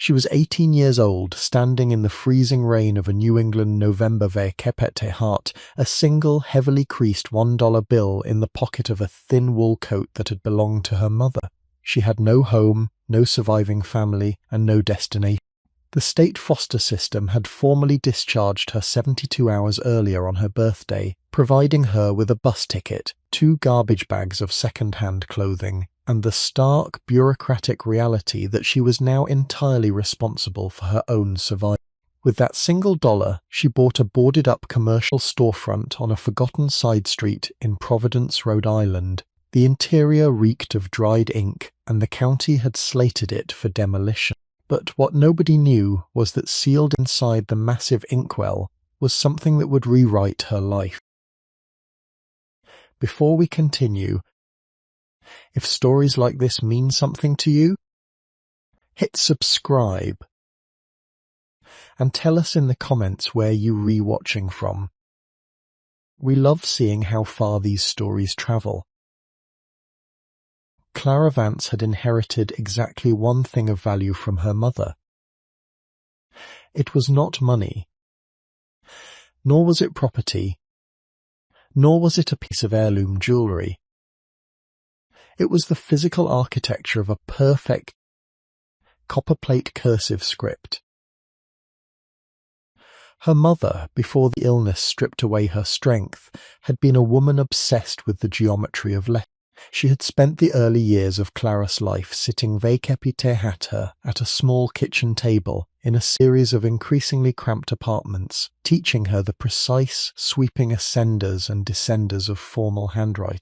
She was 18 years old, standing in the freezing rain of a New England November Verkepete heart, a single heavily creased $1 bill in the pocket of a thin wool coat that had belonged to her mother. She had no home, no surviving family, and no destination. The state foster system had formally discharged her 72 hours earlier on her birthday, providing her with a bus ticket, 2 garbage bags of second-hand clothing, and the stark, bureaucratic reality that she was now entirely responsible for her own survival. With that single dollar, she bought a boarded-up commercial storefront on a forgotten side street in Providence, Rhode Island. The interior reeked of dried ink, and the county had slated it for demolition. But what nobody knew was that sealed inside the massive Inkwell was something that would rewrite her life. Before we continue, if stories like this mean something to you, hit subscribe and tell us in the comments where you're rewatching from. We love seeing how far these stories travel. Clara Vance had inherited exactly one thing of value from her mother. It was not money, nor was it property, nor was it a piece of heirloom jewellery. It was the physical architecture of a perfect copperplate cursive script. Her mother, before the illness stripped away her strength, had been a woman obsessed with the geometry of letters. She had spent the early years of Clara's life sitting vacapite at her at a small kitchen table in a series of increasingly cramped apartments, teaching her the precise, sweeping ascenders and descenders of formal handwriting.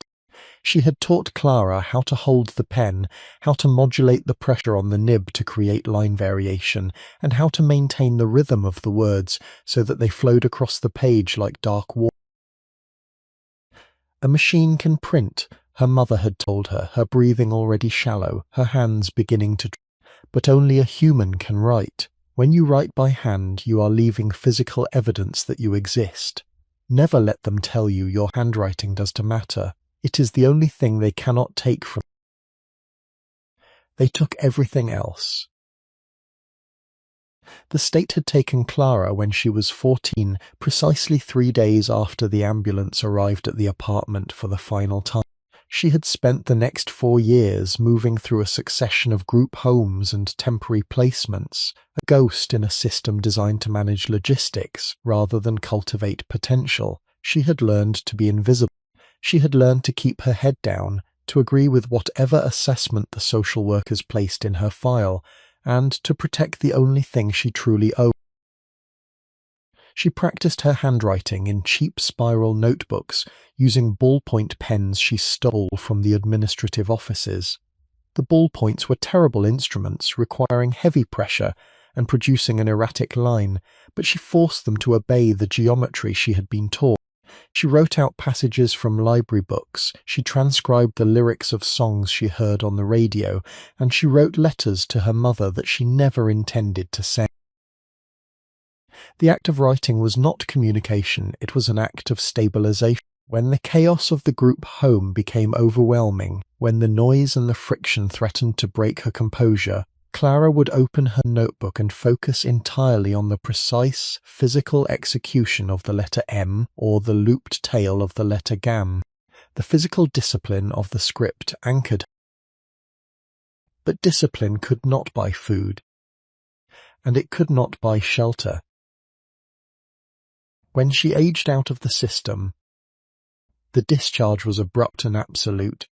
She had taught Clara how to hold the pen, how to modulate the pressure on the nib to create line variation, and how to maintain the rhythm of the words so that they flowed across the page like dark water. A machine can print, her mother had told her, her breathing already shallow, her hands beginning to but only a human can write. When you write by hand, you are leaving physical evidence that you exist. Never let them tell you your handwriting doesn't matter. It is the only thing they cannot take from you. They took everything else. The state had taken Clara when she was 14, precisely 3 days after the ambulance arrived at the apartment for the final time. She had spent the next 4 years moving through a succession of group homes and temporary placements, a ghost in a system designed to manage logistics rather than cultivate potential. She had learned to be invisible. She had learned to keep her head down, to agree with whatever assessment the social workers placed in her file, and to protect the only thing she truly owned. She practiced her handwriting in cheap spiral notebooks, using ballpoint pens she stole from the administrative offices. The ballpoints were terrible instruments, requiring heavy pressure and producing an erratic line, but she forced them to obey the geometry she had been taught. She wrote out passages from library books, she transcribed the lyrics of songs she heard on the radio, and she wrote letters to her mother that she never intended to send. The act of writing was not communication, it was an act of stabilization. When the chaos of the group home became overwhelming, when the noise and the friction threatened to break her composure, Clara would open her notebook and focus entirely on the precise, physical execution of the letter M or the looped tail of the letter GAM. The physical discipline of the script anchored her. But discipline could not buy food, and it could not buy shelter. When she aged out of the system, the discharge was abrupt and absolute.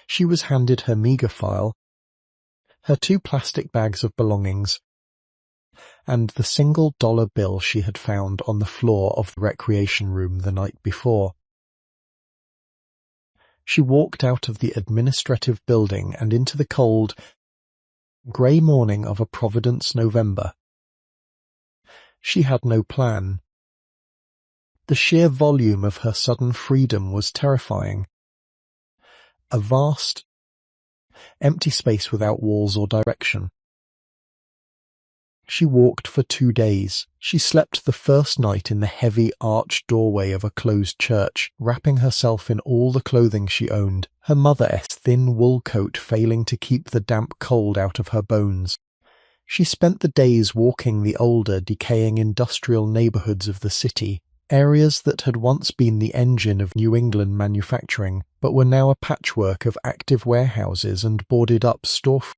She was handed her meagre file, her 2 plastic bags of belongings, and the single dollar bill she had found on the floor of the recreation room the night before. She walked out of the administrative building and into the cold, grey morning of a Providence November. She had no plan. The sheer volume of her sudden freedom was terrifying. A vast, empty space without walls or direction. She walked for 2 days. She slept the first night in the heavy arched doorway of a closed church, wrapping herself in all the clothing she owned, her mother's thin wool coat failing to keep the damp cold out of her bones. She spent the days walking the older, decaying industrial neighborhoods of the city, areas that had once been the engine of New England manufacturing, but were now a patchwork of active warehouses and boarded-up storefronts.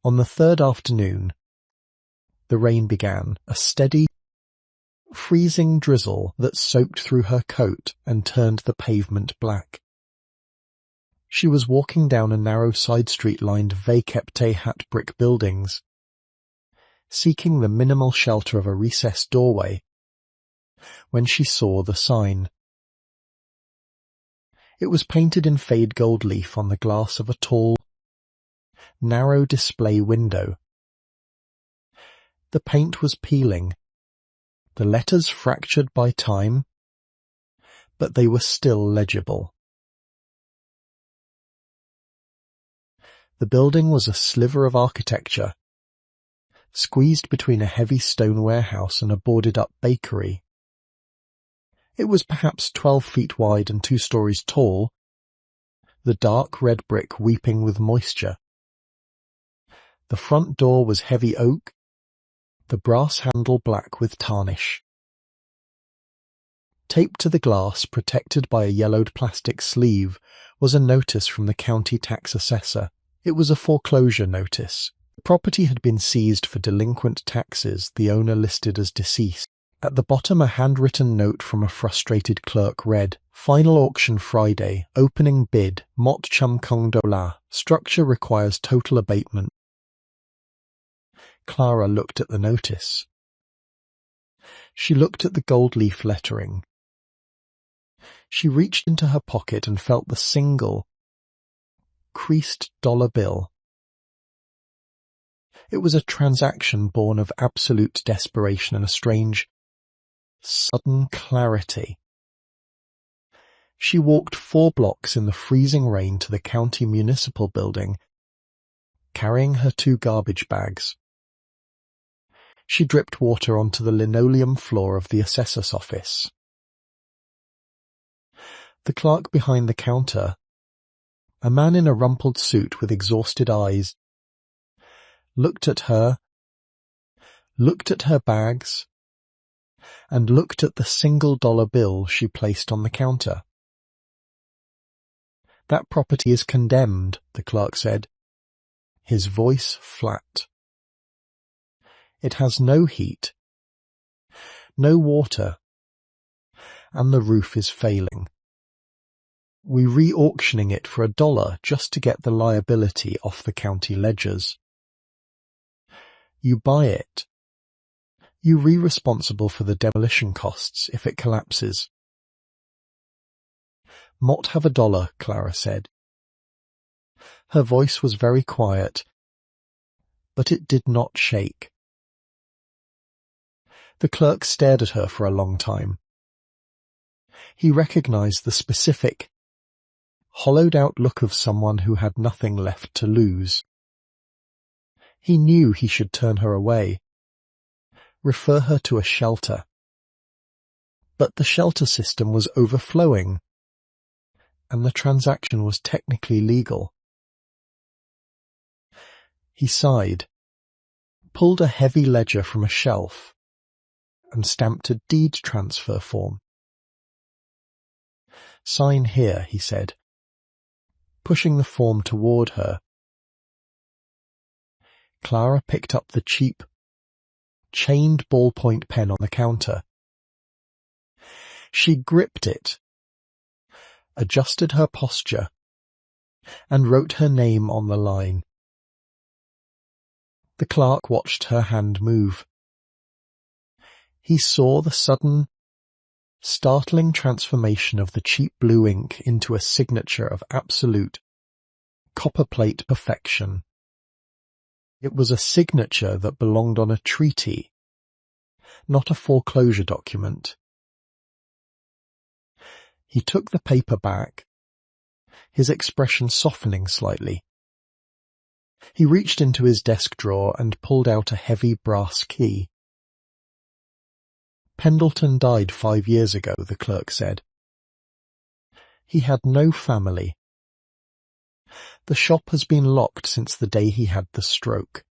On the third afternoon, the rain began, a steady, freezing drizzle that soaked through her coat and turned the pavement black. She was walking down a narrow side street lined vaquepte hat brick buildings, seeking the minimal shelter of a recessed doorway, when she saw the sign. It was painted in fade gold leaf on the glass of a tall, narrow display window. The paint was peeling, the letters fractured by time, but they were still legible. The building was a sliver of architecture, squeezed between a heavy stone warehouse and a boarded-up bakery. It was perhaps 12 feet wide and 2 stories tall, the dark red brick weeping with moisture. The front door was heavy oak, the brass handle black with tarnish. Taped to the glass, protected by a yellowed plastic sleeve, was a notice from the county tax assessor. It was a foreclosure notice. The property had been seized for delinquent taxes, the owner listed as deceased. At the bottom, a handwritten note from a frustrated clerk read, "Final auction Friday, opening bid, mot chum kong do la, structure requires total abatement." Clara looked at the notice. She looked at the gold leaf lettering. She reached into her pocket and felt the single, creased dollar bill. It was a transaction born of absolute desperation and a strange, sudden clarity. She walked 4 blocks in the freezing rain to the county municipal building, carrying her 2 garbage bags. She dripped water onto the linoleum floor of the assessor's office. The clerk behind the counter, a man in a rumpled suit with exhausted eyes, looked at her bags, and looked at the single dollar bill she placed on the counter. "That property is condemned," the clerk said, his voice flat. "It has no heat, no water, and the roof is failing. We're re-auctioning it for $1 just to get the liability off the county ledgers. You buy it. You re-responsible for the demolition costs if it collapses." "Mott have $1, Clara said. Her voice was very quiet, but it did not shake. The clerk stared at her for a long time. He recognized the specific, hollowed-out look of someone who had nothing left to lose. He knew he should turn her away, refer her to a shelter. But the shelter system was overflowing, and the transaction was technically legal. He sighed, pulled a heavy ledger from a shelf, and stamped a deed transfer form. "Sign here," he said, pushing the form toward her. Clara picked up the cheap, chained ballpoint pen on the counter. She gripped it, adjusted her posture, and wrote her name on the line. The clerk watched her hand move. He saw the sudden, startling transformation of the cheap blue ink into a signature of absolute, copperplate perfection. It was a signature that belonged on a treaty, not a foreclosure document. He took the paper back, his expression softening slightly. He reached into his desk drawer and pulled out a heavy brass key. "Pendleton died 5 years ago," the clerk said. "He had no family. The shop has been locked since the day he had the stroke.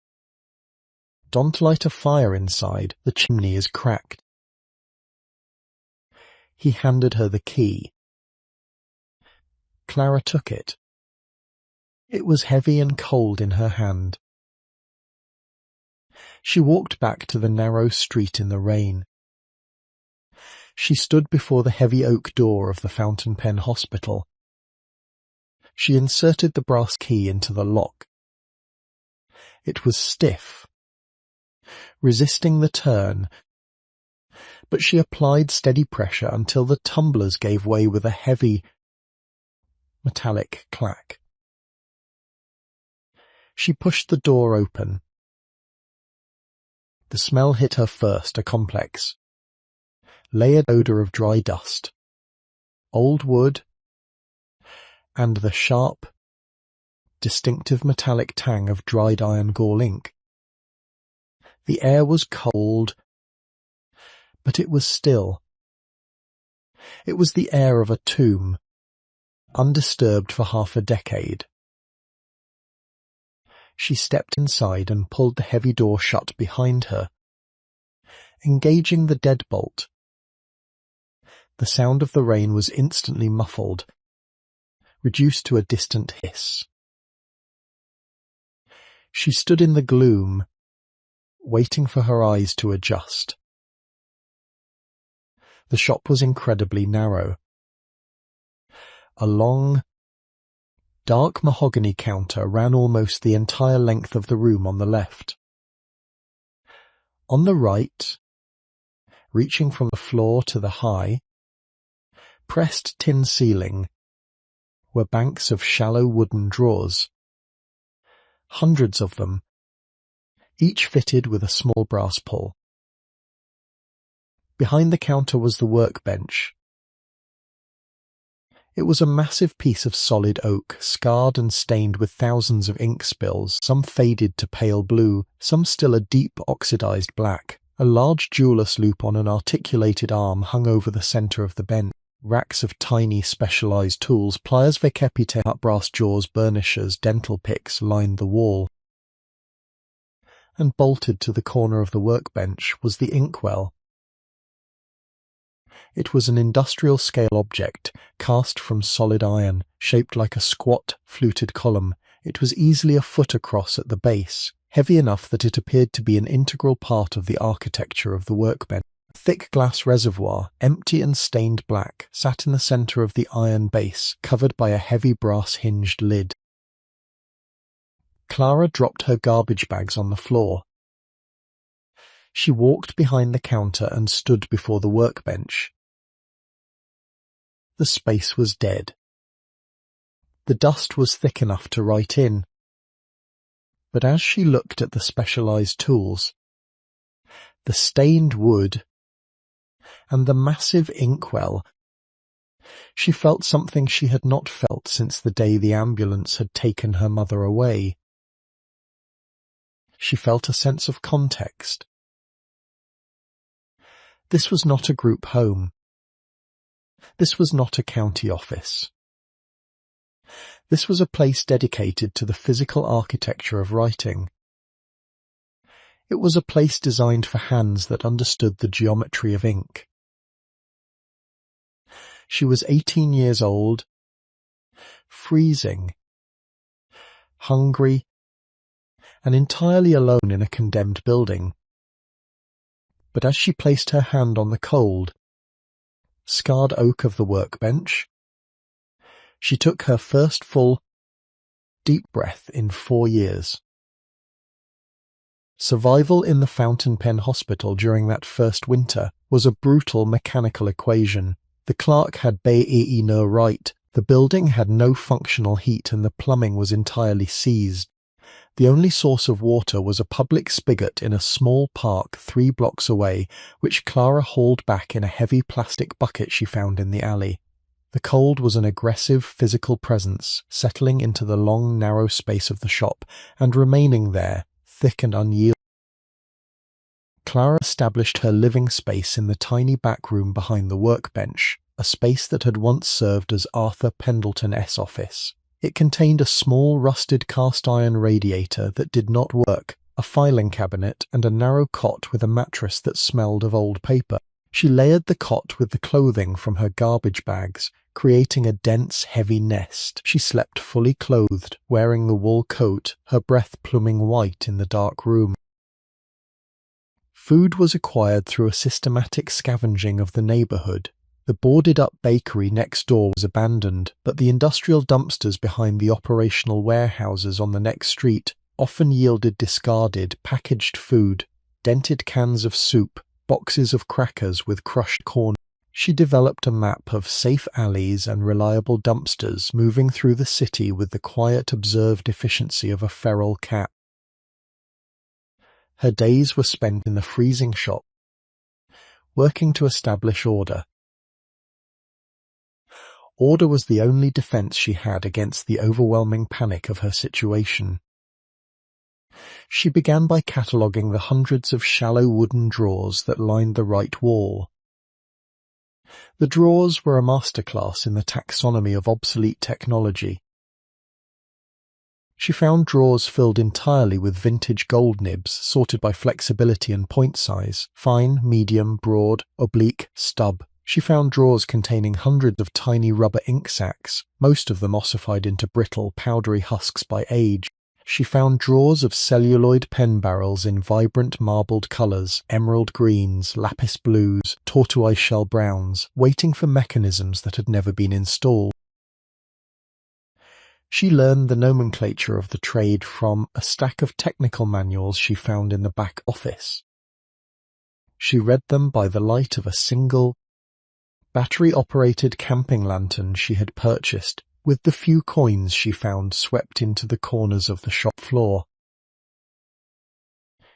Don't light a fire inside, the chimney is cracked. He handed her the key. Clara took it. It was heavy and cold in her hand. She walked back to the narrow street in the rain. She stood before the heavy oak door of the Fountain Pen Hospital. She inserted the brass key into the lock. It was stiff, resisting the turn, but she applied steady pressure until the tumblers gave way with a heavy, metallic clack. She pushed the door open. The smell hit her first, a complex, layered odor of dry dust, old wood, and the sharp, distinctive metallic tang of dried iron gall ink. The air was cold, but it was still. It was the air of a tomb, undisturbed for half a decade. She stepped inside and pulled the heavy door shut behind her. Engaging the deadbolt, the sound of the rain was instantly muffled, reduced to a distant hiss. She stood in the gloom, waiting for her eyes to adjust. The shop was incredibly narrow. A long, dark mahogany counter ran almost the entire length of the room on the left. On the right, reaching from the floor to the high, pressed tin ceiling, were banks of shallow wooden drawers. Hundreds of them, each fitted with a small brass pull. Behind the counter was the workbench. It was a massive piece of solid oak, scarred and stained with thousands of ink spills, some faded to pale blue, some still a deep oxidized black. A large jewelless loop on an articulated arm hung over the centre of the bench. Racks of tiny specialized tools, pliers verkepite, brass jaws, burnishers, dental picks lined the wall. And bolted to the corner of the workbench was the inkwell. It was an industrial-scale object, cast from solid iron, shaped like a squat, fluted column. It was easily a foot across at the base, heavy enough that it appeared to be an integral part of the architecture of the workbench. A thick glass reservoir, empty and stained black, sat in the centre of the iron base, covered by a heavy brass-hinged lid. Clara dropped her garbage bags on the floor. She walked behind the counter and stood before the workbench. The space was dead. The dust was thick enough to write in. But as she looked at the specialized tools, the stained wood, and the massive inkwell, she felt something she had not felt since the day the ambulance had taken her mother away. She felt a sense of context. This was not a group home. This was not a county office. This was a place dedicated to the physical architecture of writing. It was a place designed for hands that understood the geometry of ink. She was 18 years old, freezing, hungry, and entirely alone in a condemned building. But as she placed her hand on the cold, scarred oak of the workbench, she took her first full, deep breath in 4 years. Survival in the Fountain Pen Hospital during that first winter was a brutal mechanical equation. The clerk had no right, the building had no functional heat, and the plumbing was entirely seized. The only source of water was a public spigot in a small park 3 blocks away, which Clara hauled back in a heavy plastic bucket she found in the alley. The cold was an aggressive physical presence, settling into the long, narrow space of the shop, and remaining there, thick and unyielding. Clara established her living space in the tiny back room behind the workbench, a space that had once served as Arthur Pendleton's office. It contained a small rusted cast-iron radiator that did not work, a filing cabinet, and a narrow cot with a mattress that smelled of old paper. She layered the cot with the clothing from her garbage bags, creating a dense, heavy nest. She slept fully clothed, wearing the wool coat, her breath pluming white in the dark room. Food was acquired through a systematic scavenging of the neighborhood. The boarded-up bakery next door was abandoned, but the industrial dumpsters behind the operational warehouses on the next street often yielded discarded, packaged food, dented cans of soup, boxes of crackers with crushed corn. She developed a map of safe alleys and reliable dumpsters, moving through the city with the quiet, observed efficiency of a feral cat. Her days were spent in the freezing shop, working to establish order. Order was the only defense she had against the overwhelming panic of her situation. She began by cataloguing the hundreds of shallow wooden drawers that lined the right wall. The drawers were a masterclass in the taxonomy of obsolete technology. She found drawers filled entirely with vintage gold nibs sorted by flexibility and point size, fine, medium, broad, oblique, stub. She found drawers containing hundreds of tiny rubber ink sacs, most of them ossified into brittle, powdery husks by age. She found drawers of celluloid pen barrels in vibrant marbled colours, emerald greens, lapis blues, tortoise shell browns, waiting for mechanisms that had never been installed. She learned the nomenclature of the trade from a stack of technical manuals she found in the back office. She read them by the light of a single, battery-operated camping lantern she had purchased, with the few coins she found swept into the corners of the shop floor.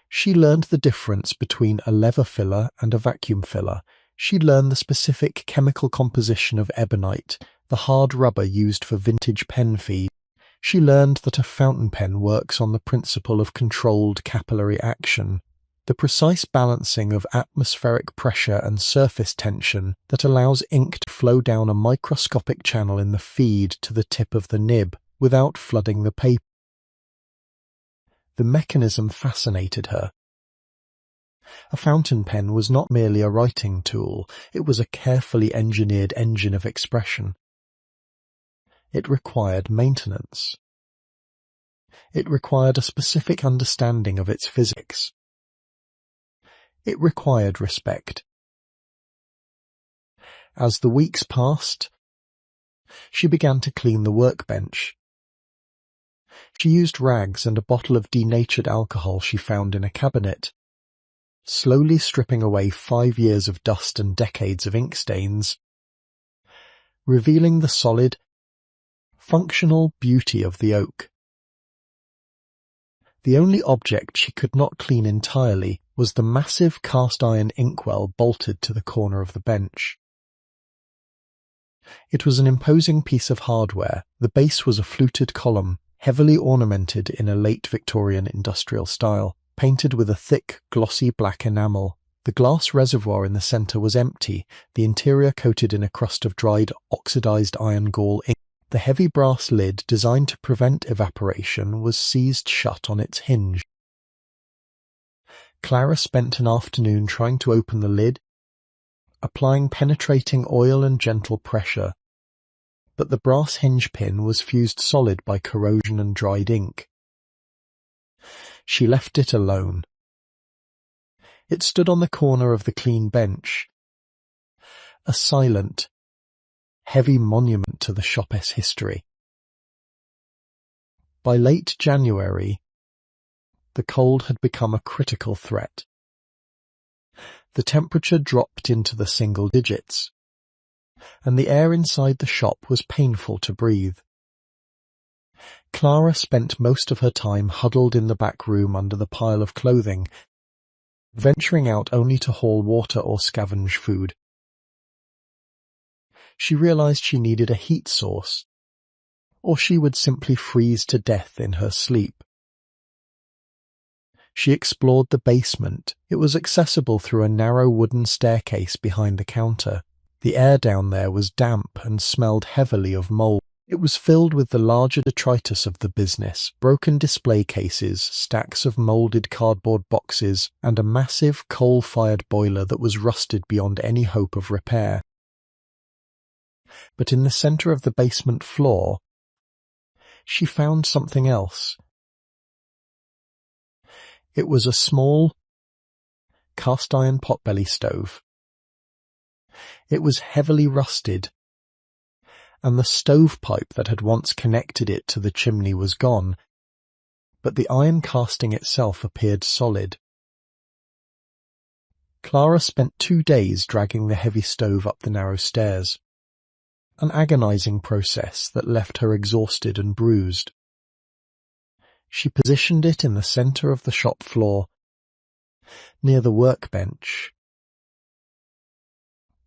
She learned the difference between a lever filler and a vacuum filler. She learned the specific chemical composition of ebonite, the hard rubber used for vintage pen feed. She learned that a fountain pen works on the principle of controlled capillary action, the precise balancing of atmospheric pressure and surface tension that allows ink to flow down a microscopic channel in the feed to the tip of the nib without flooding the paper. The mechanism fascinated her. A fountain pen was not merely a writing tool, it was a carefully engineered engine of expression. It required maintenance. It required a specific understanding of its physics. It required respect. As the weeks passed, she began to clean the workbench. She used rags and a bottle of denatured alcohol she found in a cabinet, slowly stripping away 5 years of dust and decades of ink stains, revealing the solid, functional beauty of the oak. The only object she could not clean entirely was the massive cast-iron inkwell bolted to the corner of the bench. It was an imposing piece of hardware. The base was a fluted column, heavily ornamented in a late Victorian industrial style, painted with a thick, glossy black enamel. The glass reservoir in the centre was empty, the interior coated in a crust of dried, oxidized iron gall ink. The heavy brass lid, designed to prevent evaporation, was seized shut on its hinge. Clara spent an afternoon trying to open the lid, applying penetrating oil and gentle pressure, but the brass hinge pin was fused solid by corrosion and dried ink. She left it alone. It stood on the corner of the clean bench, a silent, heavy monument to the shop's history. By late January, the cold had become a critical threat. The temperature dropped into the single digits, and the air inside the shop was painful to breathe. Clara spent most of her time huddled in the back room under the pile of clothing, venturing out only to haul water or scavenge food. She realized she needed a heat source, or she would simply freeze to death in her sleep. She explored the basement. It was accessible through a narrow wooden staircase behind the counter. The air down there was damp and smelled heavily of mold. It was filled with the larger detritus of the business, broken display cases, stacks of moulded cardboard boxes, and a massive coal-fired boiler that was rusted beyond any hope of repair. But in the centre of the basement floor, she found something else. It was a small, cast-iron potbelly stove. It was heavily rusted, and the stovepipe that had once connected it to the chimney was gone, but the iron casting itself appeared solid. Clara spent 2 days dragging the heavy stove up the narrow stairs, an agonizing process that left her exhausted and bruised. She positioned it in the center of the shop floor, near the workbench.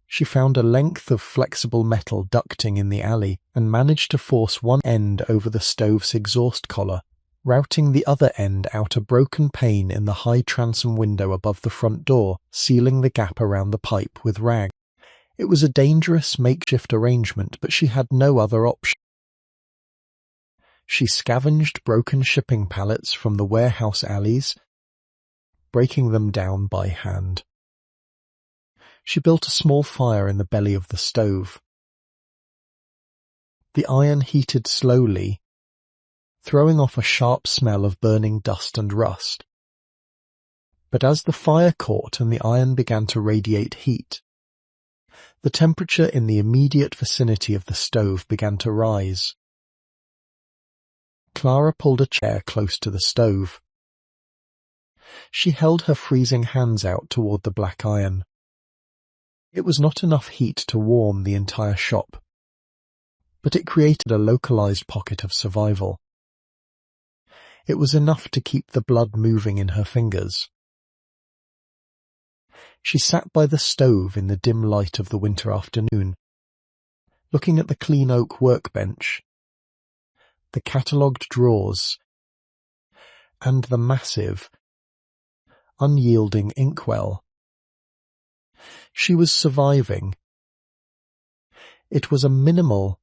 She found a length of flexible metal ducting in the alley and managed to force one end over the stove's exhaust collar, routing the other end out a broken pane in the high transom window above the front door, sealing the gap around the pipe with rag. It was a dangerous makeshift arrangement, but she had no other option. She scavenged broken shipping pallets from the warehouse alleys, breaking them down by hand. She built a small fire in the belly of the stove. The iron heated slowly, throwing off a sharp smell of burning dust and rust. But as the fire caught and the iron began to radiate heat, the temperature in the immediate vicinity of the stove began to rise. Clara pulled a chair close to the stove. She held her freezing hands out toward the black iron. It was not enough heat to warm the entire shop, but it created a localized pocket of survival. It was enough to keep the blood moving in her fingers. She sat by the stove in the dim light of the winter afternoon, looking at the clean oak workbench, the catalogued drawers, and the massive, unyielding inkwell. She was surviving. It was a minimal,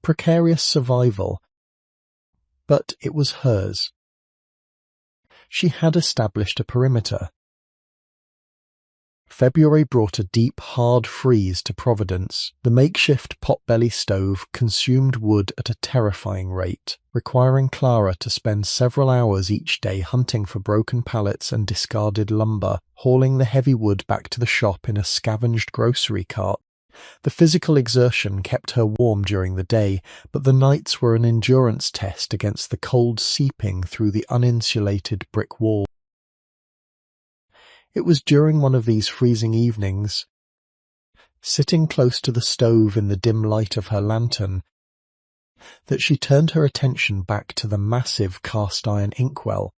precarious survival, but it was hers. She had established a perimeter. February brought a deep, hard freeze to Providence. The makeshift potbelly stove consumed wood at a terrifying rate, requiring Clara to spend several hours each day hunting for broken pallets and discarded lumber, hauling the heavy wood back to the shop in a scavenged grocery cart. The physical exertion kept her warm during the day, but the nights were an endurance test against the cold seeping through the uninsulated brick wall. It was during one of these freezing evenings, sitting close to the stove in the dim light of her lantern, that she turned her attention back to the massive cast-iron inkwell.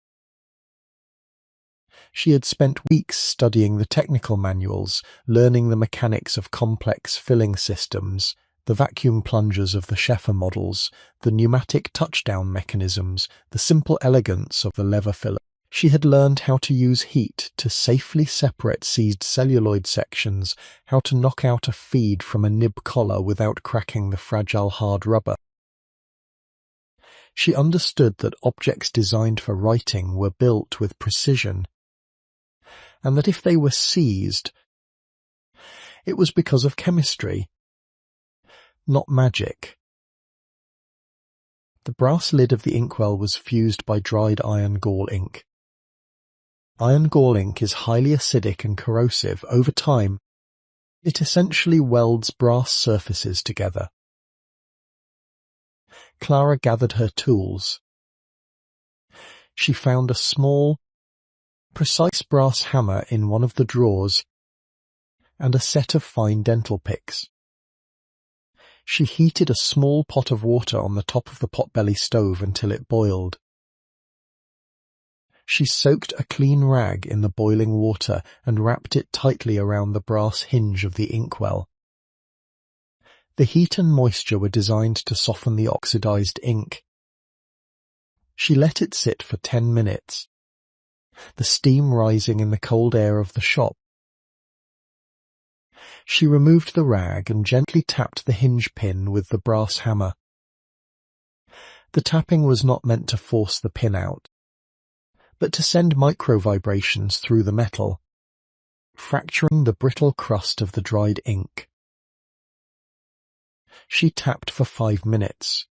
She had spent weeks studying the technical manuals, learning the mechanics of complex filling systems, the vacuum plungers of the Sheffer models, the pneumatic touchdown mechanisms, the simple elegance of the lever filler. She had learned how to use heat to safely separate seized celluloid sections, how to knock out a feed from a nib collar without cracking the fragile hard rubber. She understood that objects designed for writing were built with precision, and that if they were seized, it was because of chemistry, not magic. The brass lid of the inkwell was fused by dried iron gall ink. Iron gall ink is highly acidic and corrosive. Over time, it essentially welds brass surfaces together. Clara gathered her tools. She found a small, precise brass hammer in one of the drawers and a set of fine dental picks. She heated a small pot of water on the top of the potbelly stove until it boiled. She soaked a clean rag in the boiling water and wrapped it tightly around the brass hinge of the inkwell. The heat and moisture were designed to soften the oxidized ink. She let it sit for 10 minutes, the steam rising in the cold air of the shop. She removed the rag and gently tapped the hinge pin with the brass hammer. The tapping was not meant to force the pin out, but to send micro-vibrations through the metal, fracturing the brittle crust of the dried ink. She tapped for 5 minutes.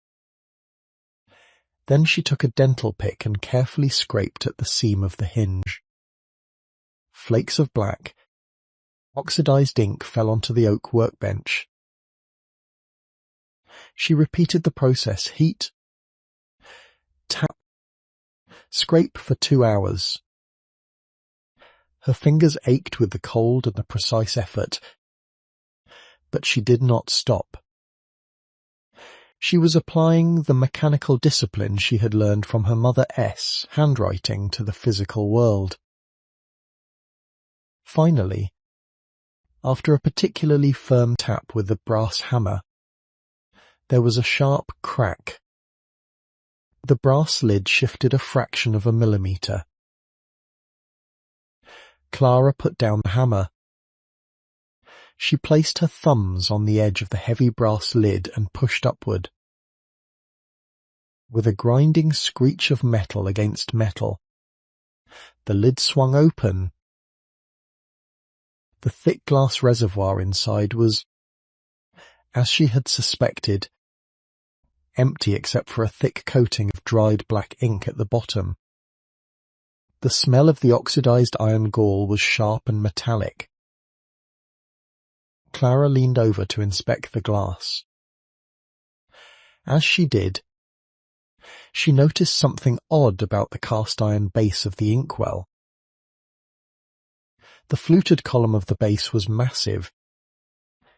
Then she took a dental pick and carefully scraped at the seam of the hinge. Flakes of black, oxidized ink fell onto the oak workbench. She repeated the process: heat, tap, scrape for 2 hours. Her fingers ached with the cold and the precise effort, but she did not stop. She was applying the mechanical discipline she had learned from her mother S. handwriting to the physical world. Finally, after a particularly firm tap with the brass hammer, there was a sharp crack. The brass lid shifted a fraction of a millimeter. Clara put down the hammer. She placed her thumbs on the edge of the heavy brass lid and pushed upward. With a grinding screech of metal against metal, the lid swung open. The thick glass reservoir inside was, as she had suspected, empty except for a thick coating of dried black ink at the bottom. The smell of the oxidized iron gall was sharp and metallic. Clara leaned over to inspect the glass. As she did, she noticed something odd about the cast-iron base of the inkwell. The fluted column of the base was massive,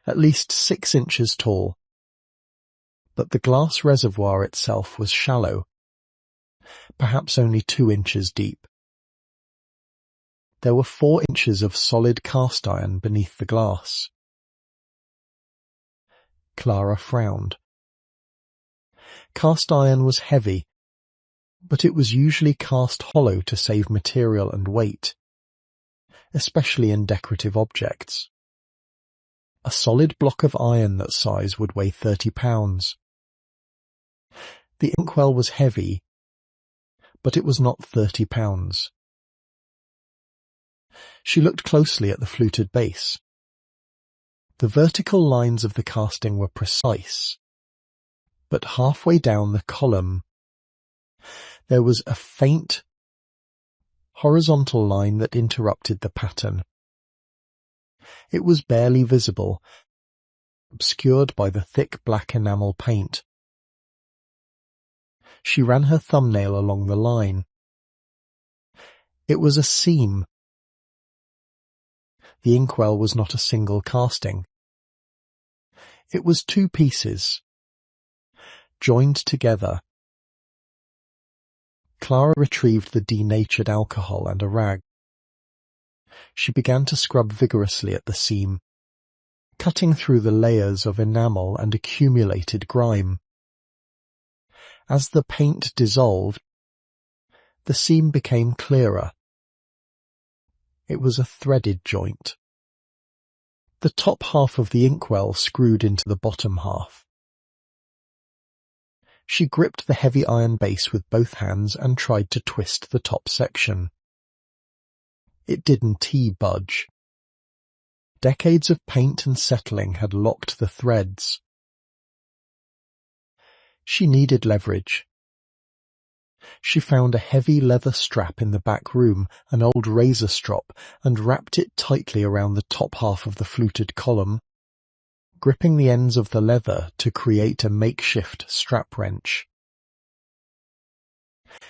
at least 6 inches tall, but the glass reservoir itself was shallow, perhaps only 2 inches deep. There were 4 inches of solid cast iron beneath the glass. Clara frowned. Cast iron was heavy, but it was usually cast hollow to save material and weight, especially in decorative objects. A solid block of iron that size would weigh 30 pounds. The inkwell was heavy, but it was not 30 pounds. She looked closely at the fluted base. The vertical lines of the casting were precise, but halfway down the column there was a faint, horizontal line that interrupted the pattern. It was barely visible, obscured by the thick black enamel paint. She ran her thumbnail along the line. It was a seam. The inkwell was not a single casting. It was 2 pieces, joined together. Clara retrieved the denatured alcohol and a rag. She began to scrub vigorously at the seam, cutting through the layers of enamel and accumulated grime. As the paint dissolved, the seam became clearer. It was a threaded joint. The top half of the inkwell screwed into the bottom half. She gripped the heavy iron base with both hands and tried to twist the top section. It didn't budge. Decades of paint and settling had locked the threads. She needed leverage. She found a heavy leather strap in the back room, an old razor strop, and wrapped it tightly around the top half of the fluted column, gripping the ends of the leather to create a makeshift strap wrench.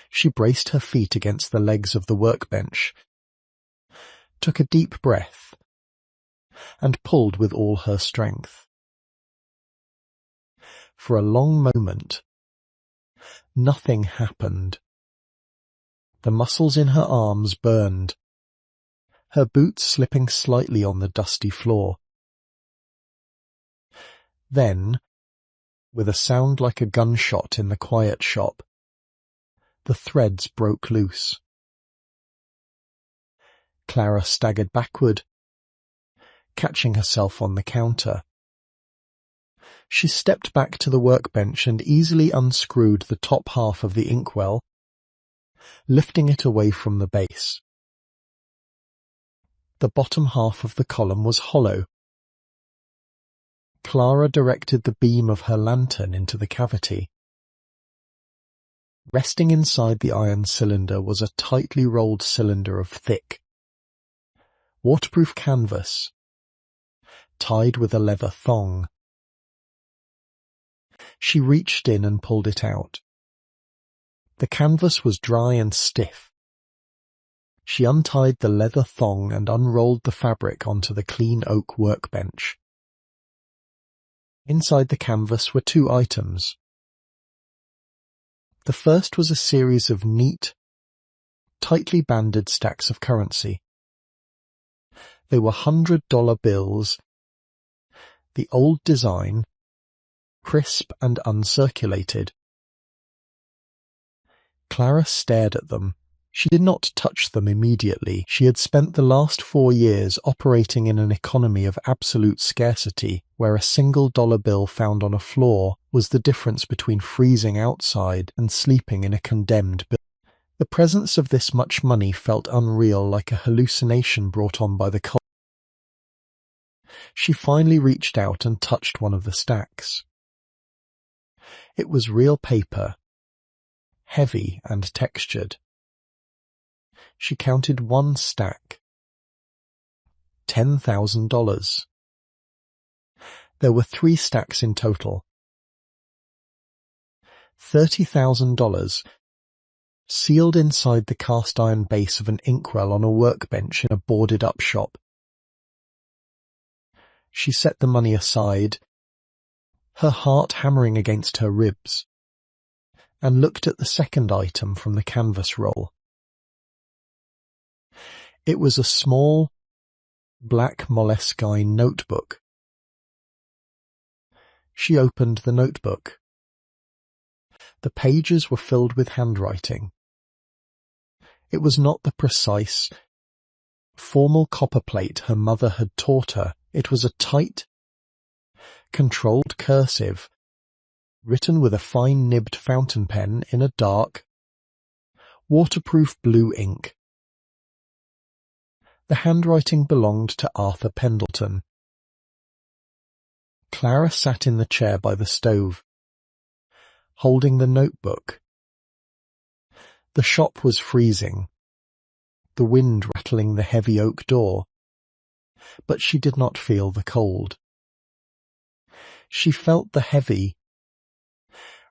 She braced her feet against the legs of the workbench, took a deep breath, and pulled with all her strength. For a long moment, nothing happened. The muscles in her arms burned, her boots slipping slightly on the dusty floor. Then, with a sound like a gunshot in the quiet shop, the threads broke loose. Clara staggered backward, catching herself on the counter. She stepped back to the workbench and easily unscrewed the top half of the inkwell, lifting it away from the base. The bottom half of the column was hollow. Clara directed the beam of her lantern into the cavity. Resting inside the iron cylinder was a tightly rolled cylinder of thick, waterproof canvas, tied with a leather thong. She reached in and pulled it out. The canvas was dry and stiff. She untied the leather thong and unrolled the fabric onto the clean oak workbench. Inside the canvas were two items. The first was a series of neat, tightly banded stacks of currency. They were $100 bills, the old design, crisp and uncirculated. Clara stared at them. She did not touch them immediately. She had spent the last 4 years operating in an economy of absolute scarcity, where a single dollar bill found on a floor was the difference between freezing outside and sleeping in a condemned building. The presence of this much money felt unreal, like a hallucination brought on by the cold. She finally reached out and touched one of the stacks. It was real paper, heavy and textured. She counted one stack. $10,000. There were 3 stacks in total. $30,000, sealed inside the cast-iron base of an inkwell on a workbench in a boarded-up shop. She set the money aside, her heart hammering against her ribs, and looked at the second item from the canvas roll. It was a small, black moleskine notebook. She opened the notebook. The pages were filled with handwriting. It was not the precise, formal copperplate her mother had taught her. It was a tight, controlled cursive, written with a fine-nibbed fountain pen in a dark, waterproof blue ink. The handwriting belonged to Arthur Pendleton. Clara sat in the chair by the stove, holding the notebook. The shop was freezing, the wind rattling the heavy oak door, but she did not feel the cold. She felt the heavy,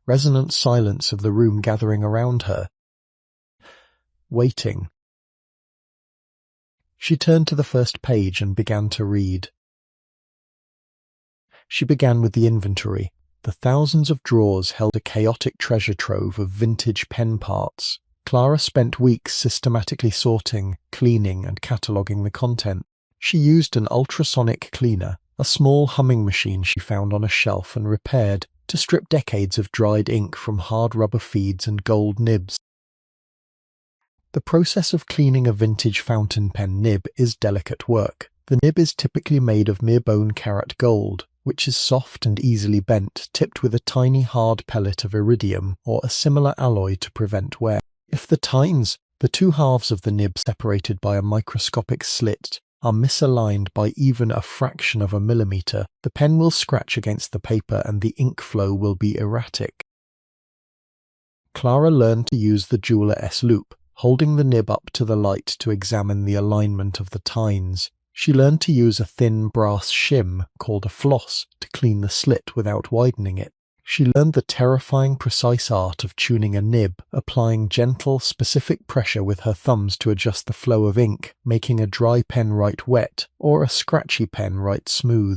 resonant silence of the room gathering around her, waiting. She turned to the first page and began to read. She began with the inventory. The thousands of drawers held a chaotic treasure trove of vintage pen parts. Clara spent weeks systematically sorting, cleaning, and cataloguing the content. She used an ultrasonic cleaner, a small humming machine she found on a shelf and repaired, to strip decades of dried ink from hard rubber feeds and gold nibs. The process of cleaning a vintage fountain pen nib is delicate work. The nib is typically made of mere bone carat gold, which is soft and easily bent, tipped with a tiny hard pellet of iridium or a similar alloy to prevent wear. If the tines, the two halves of the nib separated by a microscopic slit, are misaligned by even a fraction of a millimeter, the pen will scratch against the paper and the ink flow will be erratic. Clara learned to use the jeweler S-loop, holding the nib up to the light to examine the alignment of the tines. She learned to use a thin brass shim called a floss to clean the slit without widening it. She learned the terrifying precise art of tuning a nib, applying gentle, specific pressure with her thumbs to adjust the flow of ink, making a dry pen write wet or a scratchy pen write smooth.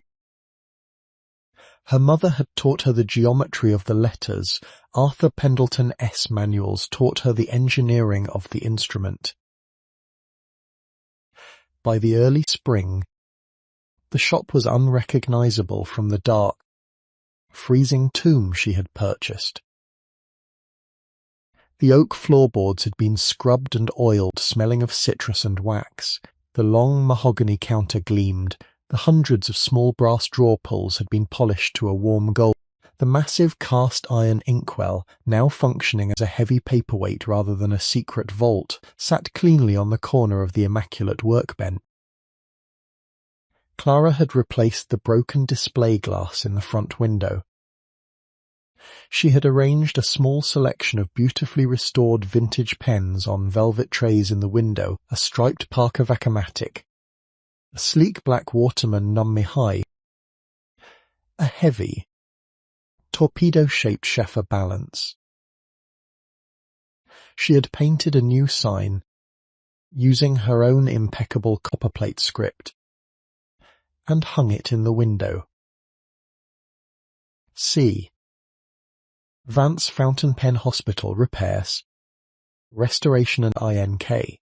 Her mother had taught her the geometry of the letters. Arthur Pendleton S. manuals taught her the engineering of the instrument. By the early spring, the shop was unrecognizable from the dark, freezing tomb she had purchased. The oak floorboards had been scrubbed and oiled, smelling of citrus and wax. The long mahogany counter gleamed, The hundreds of small brass drawer pulls had been polished to a warm gold. The massive cast-iron inkwell, now functioning as a heavy paperweight rather than a secret vault, sat cleanly on the corner of the immaculate workbench. Clara had replaced the broken display glass in the front window. She had arranged a small selection of beautifully restored vintage pens on velvet trays in the window, a striped Parker Vacuumatic, a sleek black Waterman Num-Me-High, a heavy, torpedo-shaped Sheffer balance. She had painted a new sign, using her own impeccable copperplate script, and hung it in the window. C. Vance Fountain Pen Hospital Repairs, Restoration and INK.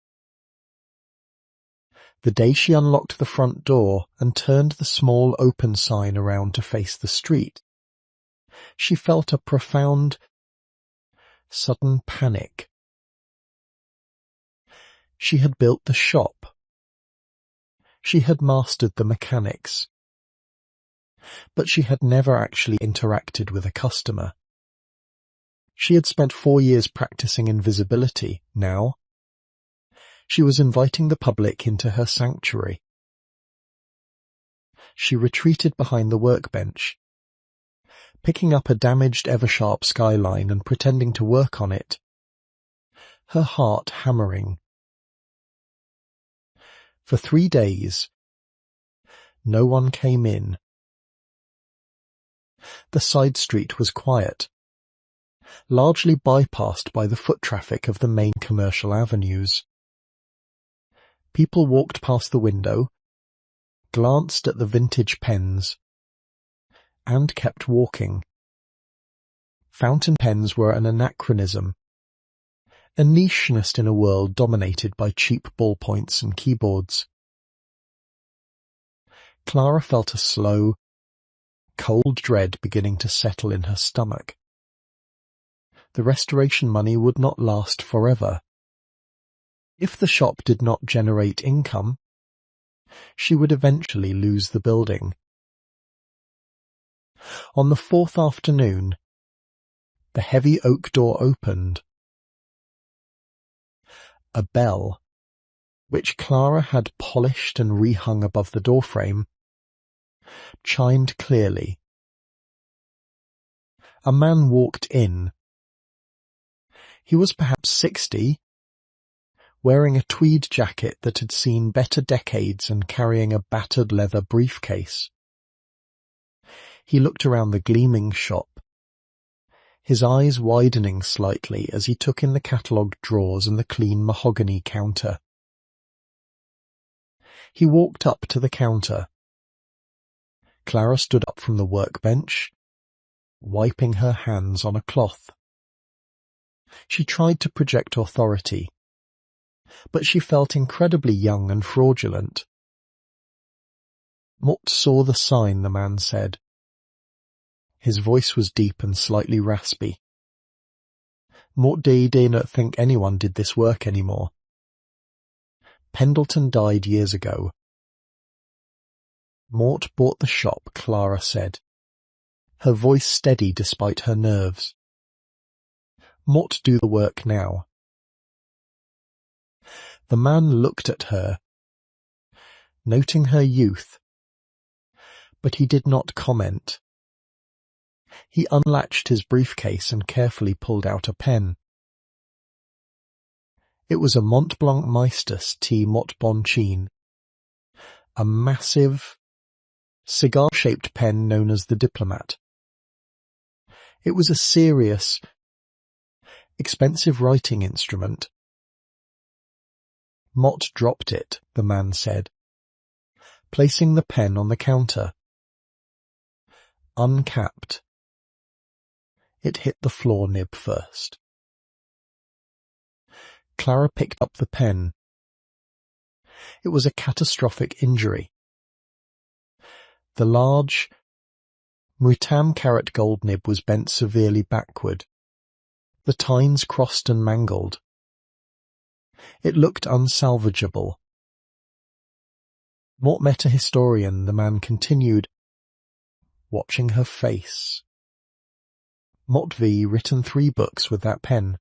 The day she unlocked the front door and turned the small open sign around to face the street, she felt a profound, sudden panic. She had built the shop. She had mastered the mechanics. But she had never actually interacted with a customer. She had spent 4 years practicing invisibility. Now, she was inviting the public into her sanctuary. She retreated behind the workbench, picking up a damaged Eversharp skyline and pretending to work on it, her heart hammering. For 3 days, no one came in. The side street was quiet, largely bypassed by the foot traffic of the main commercial avenues. People walked past the window, glanced at the vintage pens, and kept walking. Fountain pens were an anachronism, a nicheness in a world dominated by cheap ballpoints and keyboards. Clara felt a slow, cold dread beginning to settle in her stomach. The restoration money would not last forever. If the shop did not generate income, she would eventually lose the building. On the 4th afternoon, the heavy oak door opened. A bell, which Clara had polished and rehung above the doorframe, chimed clearly. A man walked in. He was perhaps 60, wearing a tweed jacket that had seen better decades and carrying a battered leather briefcase. He looked around the gleaming shop, his eyes widening slightly as he took in the catalogued drawers and the clean mahogany counter. He walked up to the counter. Clara stood up from the workbench, wiping her hands on a cloth. She tried to project authority, but she felt incredibly young and fraudulent. Mort saw the sign, the man said. His voice was deep and slightly raspy. Mort did not think anyone did this work anymore. Pendleton died years ago. Mort bought the shop, Clara said, her voice steady despite her nerves. Mort do the work now. The man looked at her, noting her youth, but he did not comment. He unlatched his briefcase and carefully pulled out a pen. It was a Mont Blanc Meisters T. Mott Bonchin, a massive, cigar-shaped pen known as the Diplomat. It was a serious, expensive writing instrument. Mott dropped it, the man said, placing the pen on the counter. Uncapped. It hit the floor nib first. Clara picked up the pen. It was a catastrophic injury. The large, Mutam carat gold nib was bent severely backward, the tines crossed and mangled. It looked unsalvageable. Mort met a historian, the man continued, watching her face. Mort V. written 3 books with that pen.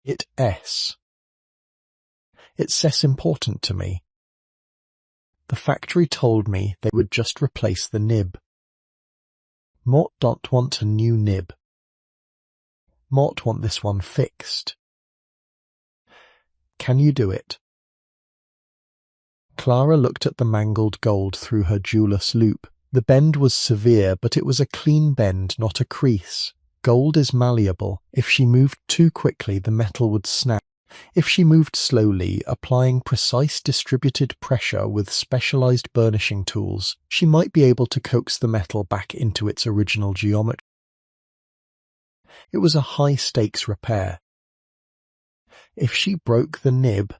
It's important to me. The factory told me they would just replace the nib. Mort don't want a new nib. Mort want this one fixed. Can you do it? Clara looked at the mangled gold through her jewelless loupe. The bend was severe, but it was a clean bend, not a crease. Gold is malleable. If she moved too quickly, the metal would snap. If she moved slowly, applying precise distributed pressure with specialized burnishing tools, she might be able to coax the metal back into its original geometry. It was a high-stakes repair. If she broke the nib,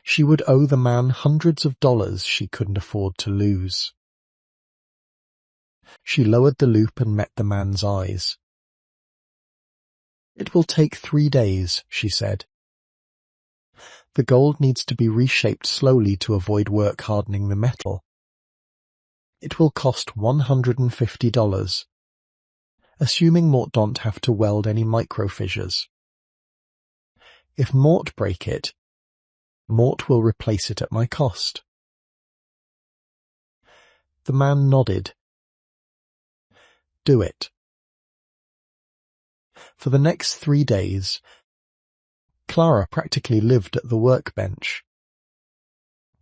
she would owe the man hundreds of dollars she couldn't afford to lose. She lowered the loupe and met the man's eyes. It will take 3 days, she said. The gold needs to be reshaped slowly to avoid work hardening the metal. It will cost $150, assuming Mort don't have to weld any microfissures. If Mort break it, Mort will replace it at my cost. The man nodded. Do it. For the next 3 days, Clara practically lived at the workbench.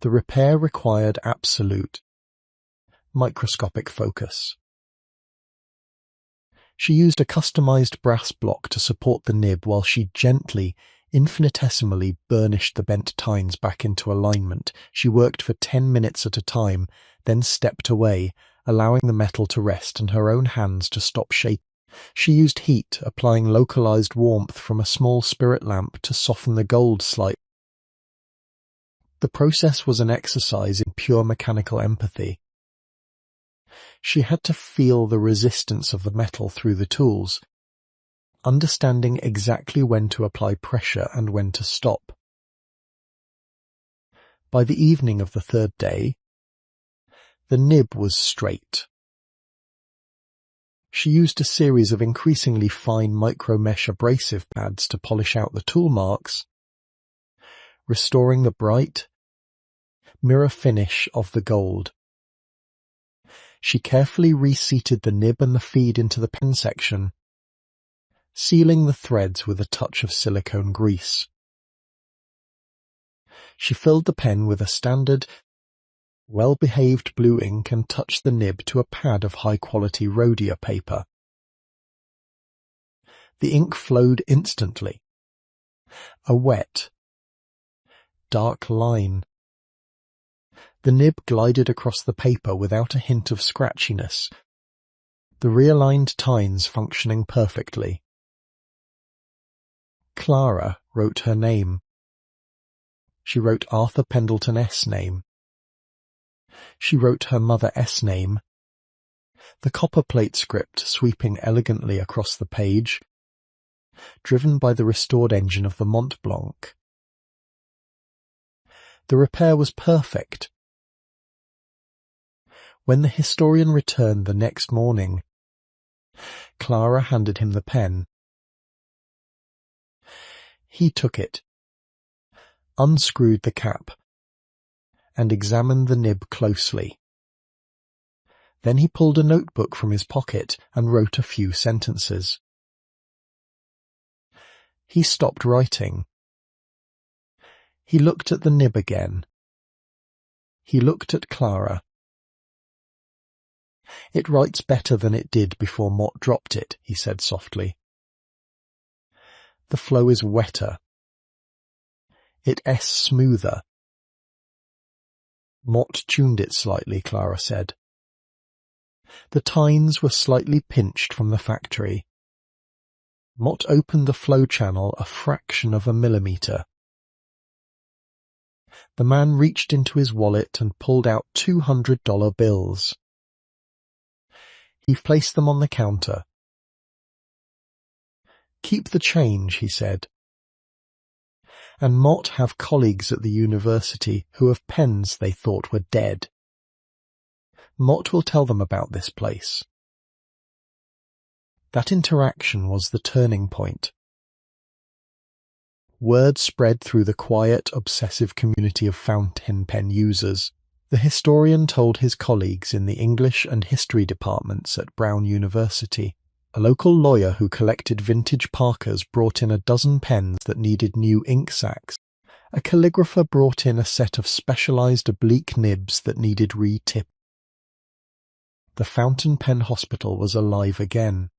The repair required absolute, microscopic focus. She used a customized brass block to support the nib while she gently, infinitesimally burnished the bent tines back into alignment. She worked for 10 minutes at a time, then stepped away, allowing the metal to rest and her own hands to stop shaking. She used heat, applying localized warmth from a small spirit lamp to soften the gold slightly. The process was an exercise in pure mechanical empathy. She had to feel the resistance of the metal through the tools, understanding exactly when to apply pressure and when to stop. By the evening of the 3rd day, the nib was straight. She used a series of increasingly fine micro-mesh abrasive pads to polish out the tool marks, restoring the bright, mirror finish of the gold. She carefully reseated the nib and the feed into the pen section, sealing the threads with a touch of silicone grease. She filled the pen with a standard, well-behaved blue ink and touched the nib to a pad of high-quality rhodia paper. The ink flowed instantly. A wet, dark line. The nib glided across the paper without a hint of scratchiness, the realigned tines functioning perfectly. Clara wrote her name. She wrote Arthur Pendleton S. name. She wrote her mother S. name, the copperplate script sweeping elegantly across the page, driven by the restored engine of the Mont Blanc. The repair was perfect. When the historian returned the next morning, Clara handed him the pen. He took it, unscrewed the cap, and examined the nib closely. Then he pulled a notebook from his pocket and wrote a few sentences. He stopped writing. He looked at the nib again. He looked at Clara. It writes better than it did before Mort dropped it, he said softly. The flow is wetter. It's smoother. Mort tuned it slightly, Clara said. The tines were slightly pinched from the factory. Mort opened the flow channel a fraction of a millimeter. The man reached into his wallet and pulled out $200 bills. He placed them on the counter. Keep the change, he said. and Mott have colleagues at the university who have pens they thought were dead. Mott will tell them about this place. That interaction was the turning point. Word spread through the quiet, obsessive community of fountain pen users. The historian told his colleagues in the English and history departments at Brown University. A local lawyer who collected vintage Parkers brought in a dozen pens that needed new ink sacs. A calligrapher brought in a set of specialized oblique nibs that needed re-tip. The fountain pen hospital was alive again.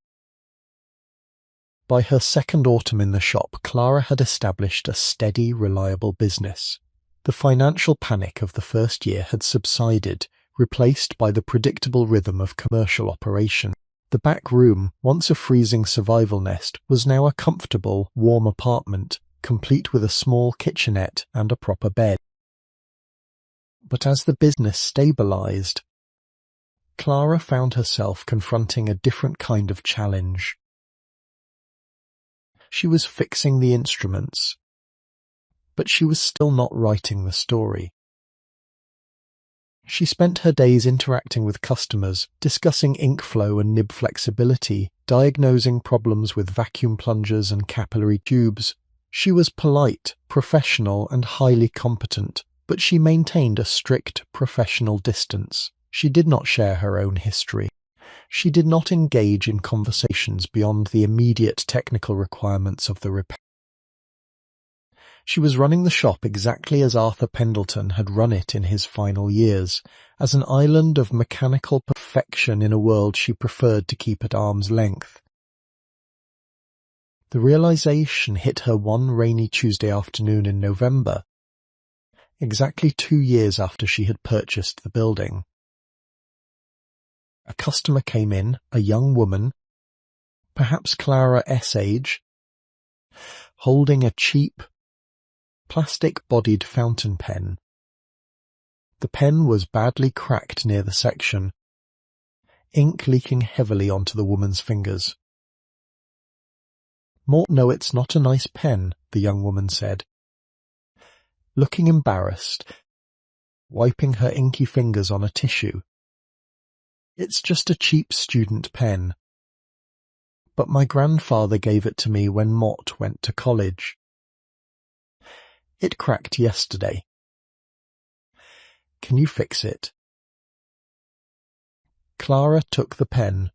By her second autumn in the shop, Clara had established a steady, reliable business. The financial panic of the first year had subsided, replaced by the predictable rhythm of commercial operation. The back room, once a freezing survival nest, was now a comfortable, warm apartment, complete with a small kitchenette and a proper bed. But as the business stabilized, Clara found herself confronting a different kind of challenge. She was fixing the instruments, but she was still not writing the story. She spent her days interacting with customers, discussing ink flow and nib flexibility, diagnosing problems with vacuum plungers and capillary tubes. She was polite, professional, and highly competent, but she maintained a strict professional distance. She did not share her own history. She did not engage in conversations beyond the immediate technical requirements of the repair. She was running the shop exactly as Arthur Pendleton had run it in his final years, as an island of mechanical perfection in a world she preferred to keep at arm's length. The realization hit her one rainy Tuesday afternoon in November, exactly 2 years after she had purchased the building. A customer came in, a young woman, perhaps Clara S. age, holding a cheap, plastic-bodied fountain pen. The pen was badly cracked near the section, ink leaking heavily onto the woman's fingers. "No, it's not a nice pen," the young woman said, looking embarrassed, wiping her inky fingers on a tissue. "It's just a cheap student pen. But my grandfather gave it to me when Mott went to college. It cracked yesterday. Can you fix it?" Clara took the pen.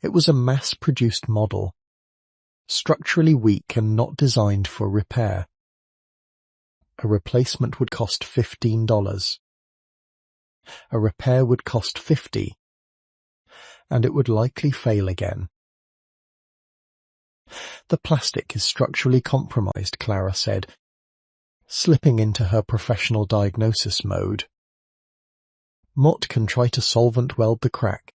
It was a mass-produced model, structurally weak and not designed for repair. A replacement would cost $15. A repair would cost $50, and it would likely fail again. "The plastic is structurally compromised," Clara said, slipping into her professional diagnosis mode. "Mott can try to solvent weld the crack,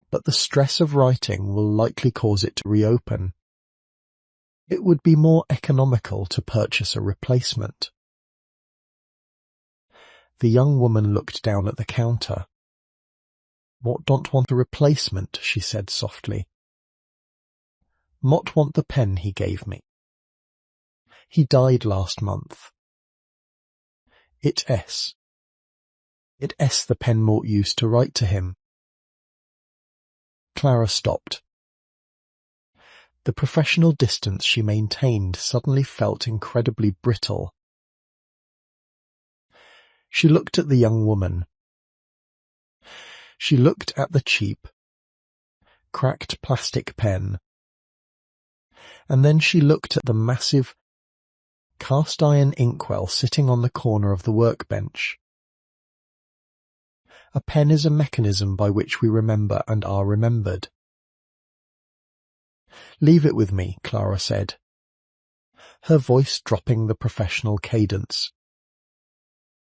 but the stress of writing will likely cause it to reopen. It would be more economical to purchase a replacement." The young woman looked down at the counter. "Mott don't want a replacement," she said softly. "Mott want the pen he gave me. He died last month. It S the pen Mott used to write to him." Clara stopped. The professional distance she maintained suddenly felt incredibly brittle. She looked at the young woman. She looked at the cheap, cracked plastic pen. And then she looked at the massive, cast-iron Inkwell sitting on the corner of the workbench. A pen is a mechanism by which we remember and are remembered. "Leave it with me," Clara said, her voice dropping the professional cadence.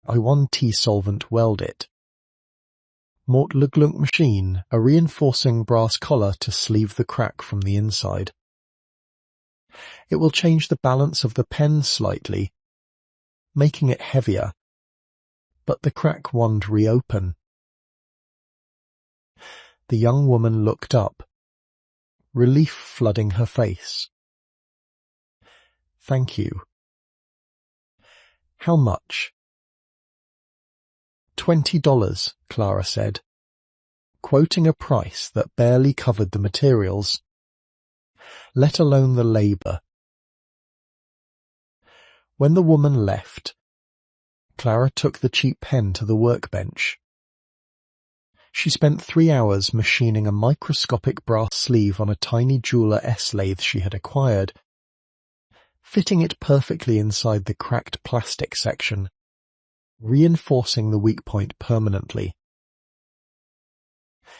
"I want solvent weld it. Mort Luglunk machine, a reinforcing brass collar to sleeve the crack from the inside. It will change the balance of the pen slightly, making it heavier, but the crack won't reopen." The young woman looked up, relief flooding her face. Thank you. How much? $20, Clara said, quoting a price that barely covered the materials, let alone the labor. When the woman left, Clara took the cheap pen to the workbench. She spent 3 hours machining a microscopic brass sleeve on a tiny jeweler S-lathe she had acquired, fitting it perfectly inside the cracked plastic section, reinforcing the weak point permanently.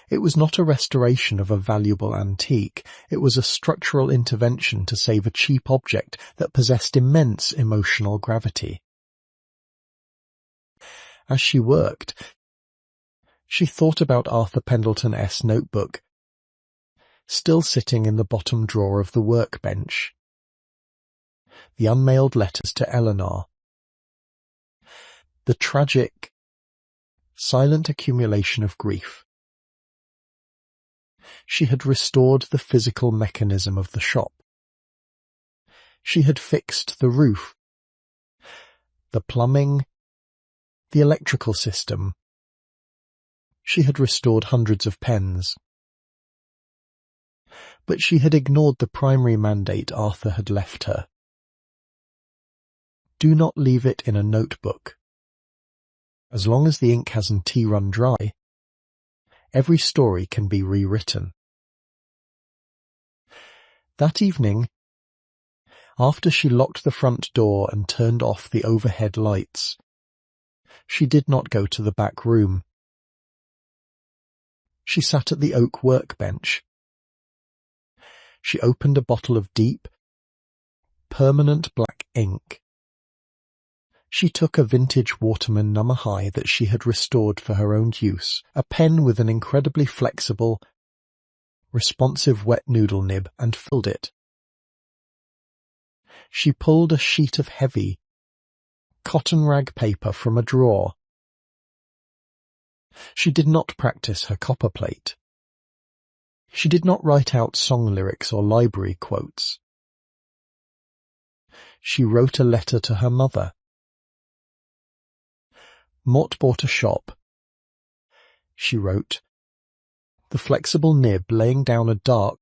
It was not a restoration of a valuable antique, it was a structural intervention to save a cheap object that possessed immense emotional gravity. As she worked, she thought about Arthur Pendleton's notebook, still sitting in the bottom drawer of the workbench. The unmailed letters to Eleanor. The tragic, silent accumulation of grief. She had restored the physical mechanism of the shop. She had fixed the roof, the plumbing, the electrical system. She had restored hundreds of pens. But she had ignored the primary mandate Arthur had left her. Do not leave it in a notebook. As long as the ink hasn't run dry, every story can be rewritten. That evening, after she locked the front door and turned off the overhead lights, she did not go to the back room. She sat at the oak workbench. She opened a bottle of deep, permanent black ink. She took a vintage Waterman No. High that she had restored for her own use, a pen with an incredibly flexible, responsive wet noodle nib, and filled it. She pulled a sheet of heavy, cotton rag paper from a drawer. She did not practice her copperplate. She did not write out song lyrics or library quotes. She wrote a letter to her mother. Mort bought a shop. She wrote, the flexible nib laying down a dark,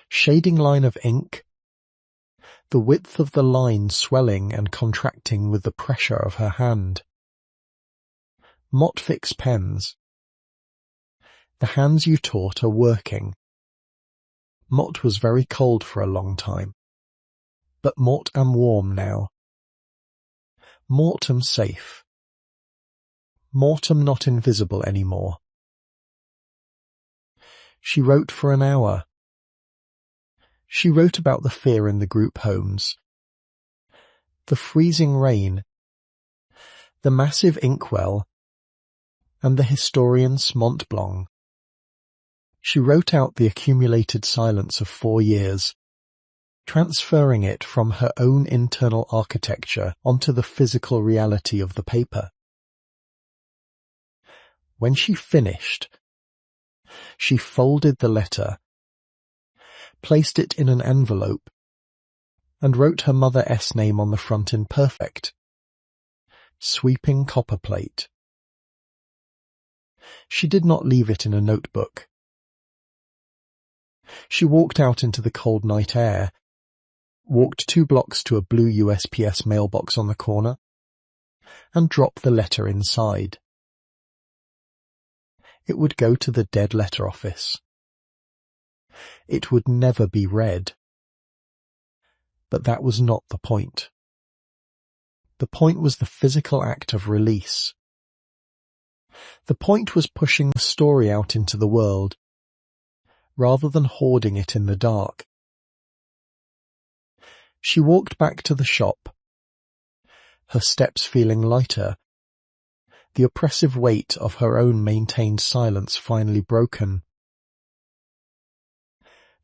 shading line of ink, the width of the line swelling and contracting with the pressure of her hand. Mott fix pens. The hands you taught are working. Mott was very cold for a long time, but Mort am warm now. Mort am safe. Mort am not invisible anymore. She wrote for an hour. She wrote about the fear in the group homes, the freezing rain, the massive Inkwell, and the historian's Mont Blanc. She wrote out the accumulated silence of 4 years, transferring it from her own internal architecture onto the physical reality of the paper. When she finished, she folded the letter, placed it in an envelope, and wrote her mother's name on the front in perfect, sweeping copperplate. She did not leave it in a notebook. She walked out into the cold night air, walked 2 blocks to a blue USPS mailbox on the corner, and dropped the letter inside. It would go to the dead letter office. It would never be read. But that was not the point. The point was the physical act of release. The point was pushing the story out into the world, rather than hoarding it in the dark. She walked back to the shop, her steps feeling lighter, the oppressive weight of her own maintained silence finally broken.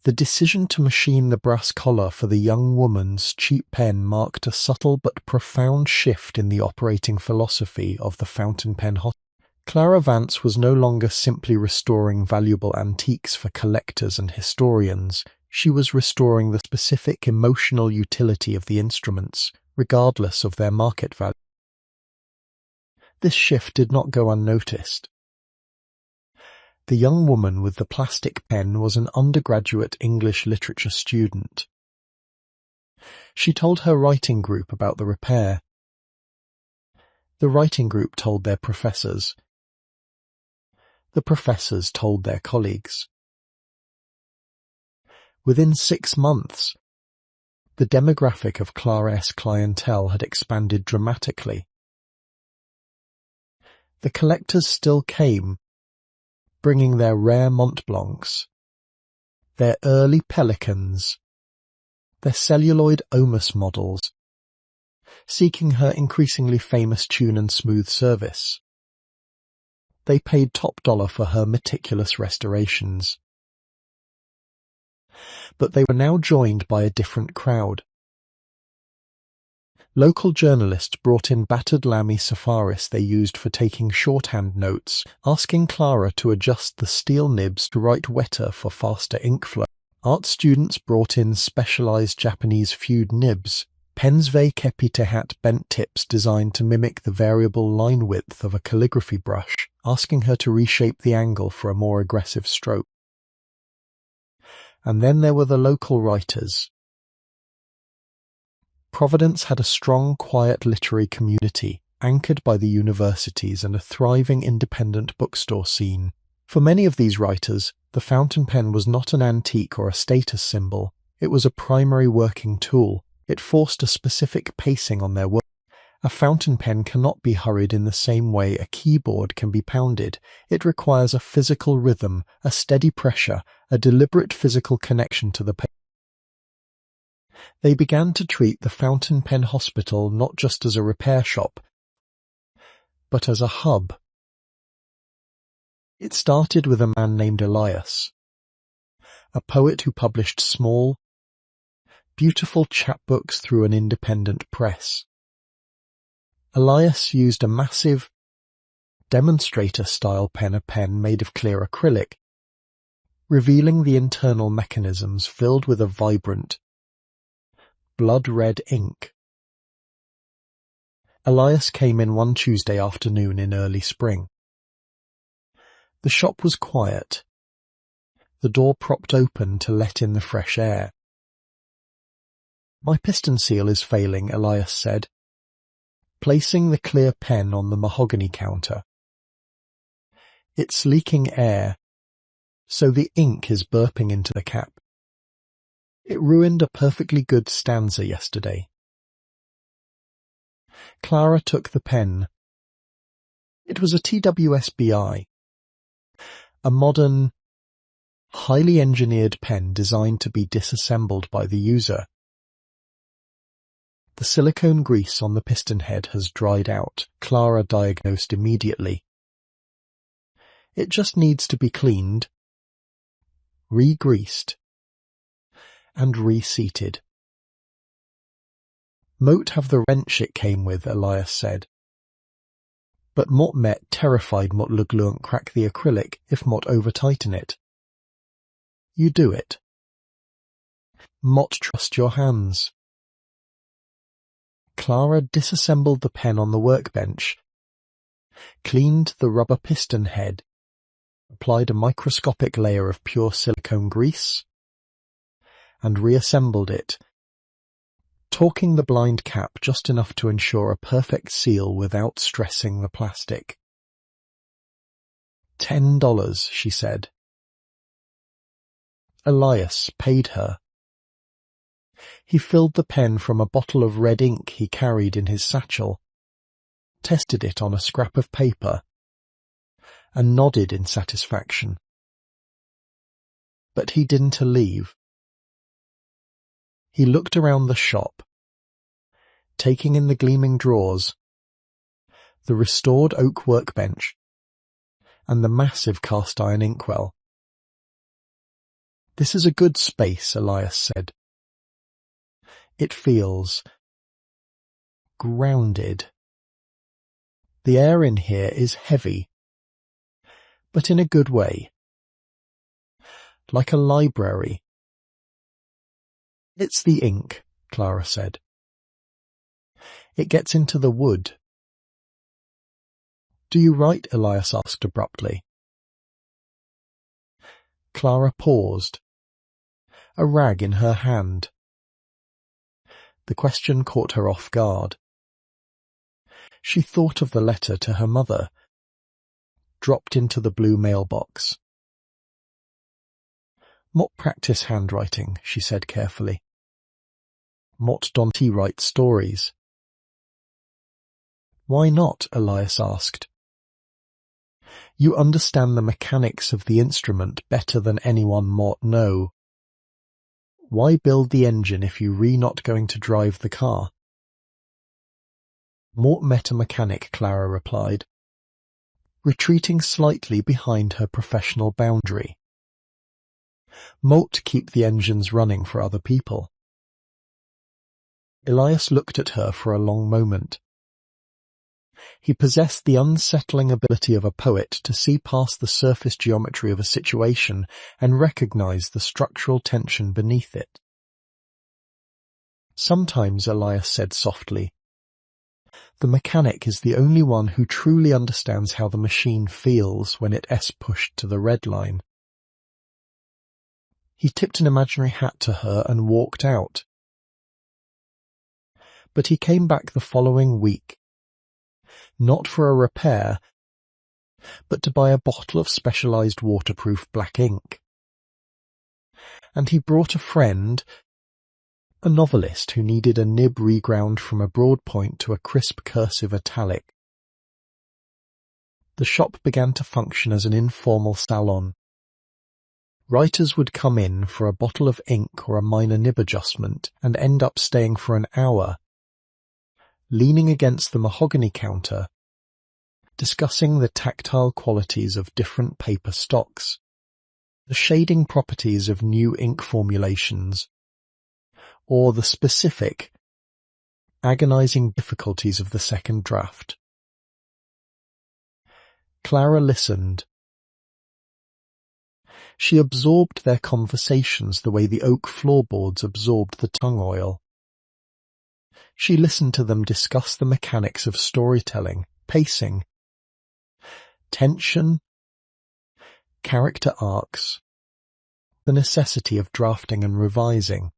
The decision to machine the brass collar for the young woman's cheap pen marked a subtle but profound shift in the operating philosophy of the fountain pen hospital. Clara Vance was no longer simply restoring valuable antiques for collectors and historians. She was restoring the specific emotional utility of the instruments, regardless of their market value. This shift did not go unnoticed. The young woman with the plastic pen was an undergraduate English literature student. She told her writing group about the repair. The writing group told their professors. The professors told their colleagues. Within 6 months, the demographic of Clara's clientele had expanded dramatically. The collectors still came, bringing their rare Mont Blancs, their early Pelicans, their celluloid Omus models, seeking her increasingly famous tune and smooth service. They paid top dollar for her meticulous restorations. But they were now joined by a different crowd. Local journalists brought in battered Lamy Safaris they used for taking shorthand notes, asking Clara to adjust the steel nibs to write wetter for faster ink flow. Art students brought in specialized Japanese feud nibs, Pensve Kepitehat bent tips designed to mimic the variable line width of a calligraphy brush, asking her to reshape the angle for a more aggressive stroke. And then there were the local writers. Providence had a strong, quiet literary community, anchored by the universities and a thriving independent bookstore scene. For many of these writers, the fountain pen was not an antique or a status symbol. It was a primary working tool. It forced a specific pacing on their work. A fountain pen cannot be hurried in the same way a keyboard can be pounded. It requires a physical rhythm, a steady pressure, a deliberate physical connection to the paper. They began to treat the fountain pen hospital not just as a repair shop, but as a hub. It started with a man named Elias, a poet who published small, beautiful chapbooks through an independent press. Elias used a massive, demonstrator-style pen made of clear acrylic, revealing the internal mechanisms filled with a vibrant, blood-red ink. Elias came in one Tuesday afternoon in early spring. The shop was quiet, the door propped open to let in the fresh air. "My piston seal is failing," Elias said, placing the clear pen on the mahogany counter. "It's leaking air, so the ink is burping into the cap. It ruined a perfectly good stanza yesterday." Clara took the pen. It was a TWSBI, a modern, highly engineered pen designed to be disassembled by the user. "The silicone grease on the piston head has dried out," Clara diagnosed immediately. "It just needs to be cleaned, re-greased, and reseated." "Mote have the wrench it came with," Elias said. "But Mot met terrified Mot le gluant crack the acrylic if Mot over-tighten it." "You do it." "Mot trust your hands." Clara disassembled the pen on the workbench, cleaned the rubber piston head, applied a microscopic layer of pure silicone grease, and reassembled it, torquing the blind cap just enough to ensure a perfect seal without stressing the plastic. $10, she said. Elias paid her. He filled the pen from a bottle of red ink he carried in his satchel, tested it on a scrap of paper, and nodded in satisfaction. But he didn't leave. He looked around the shop, taking in the gleaming drawers, the restored oak workbench, and the massive cast-iron inkwell. "This is a good space," Elias said. "It feels grounded. The air in here is heavy, but in a good way. Like a library, It's the ink, Clara said. It gets into the wood. Do you write? Elias asked abruptly. Clara paused, a rag in her hand. The question caught her off guard. She thought of the letter to her mother, dropped into the blue mailbox. Mott practice handwriting, she said carefully. Mott don't he write stories? Why not? Elias asked. You understand the mechanics of the instrument better than anyone might know. Why build the engine if you re not going to drive the car? Mort met a mechanic, Clara replied, retreating slightly behind her professional boundary. Mort keep the engines running for other people. Elias looked at her for a long moment. He possessed the unsettling ability of a poet to see past the surface geometry of a situation and recognize the structural tension beneath it. Sometimes, Elias said softly, the mechanic is the only one who truly understands how the machine feels when it is pushed to the red line. He tipped an imaginary hat to her and walked out. But he came back the following week, not for a repair, but to buy a bottle of specialized waterproof black ink. And he brought a friend, a novelist who needed a nib reground from a broad point to a crisp cursive italic. The shop began to function as an informal salon. Writers would come in for a bottle of ink or a minor nib adjustment and end up staying for an hour, leaning against the mahogany counter, discussing the tactile qualities of different paper stocks, the shading properties of new ink formulations, or the specific, agonizing difficulties of the second draft. Clara listened. She absorbed their conversations the way the oak floorboards absorbed the tongue oil. She listened to them discuss the mechanics of storytelling, pacing, tension, character arcs, the necessity of drafting and revising.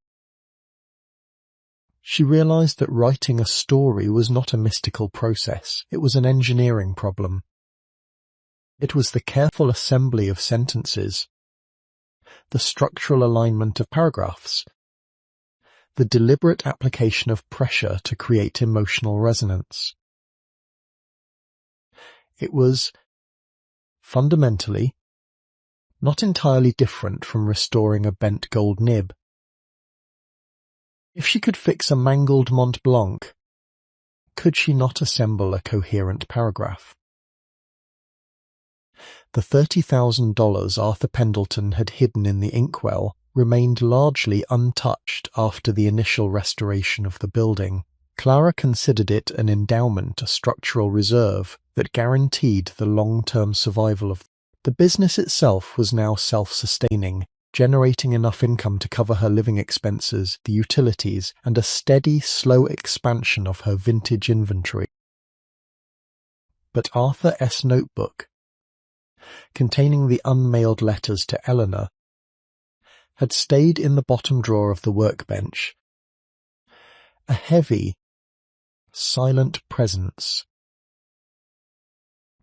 She realized that writing a story was not a mystical process, it was an engineering problem. It was the careful assembly of sentences, the structural alignment of paragraphs, the deliberate application of pressure to create emotional resonance. It was, fundamentally, not entirely different from restoring a bent gold nib. If she could fix a mangled Mont Blanc, could she not assemble a coherent paragraph? The $30,000 Arthur Pendleton had hidden in the Inkwell remained largely untouched after the initial restoration of the building. Clara considered it an endowment, a structural reserve that guaranteed the long-term survival of the business itself. Was now self-sustaining, generating enough income to cover her living expenses, the utilities, and a steady, slow expansion of her vintage inventory. But Arthur's notebook, containing the unmailed letters to Eleanor, had stayed in the bottom drawer of the workbench, a heavy, silent presence.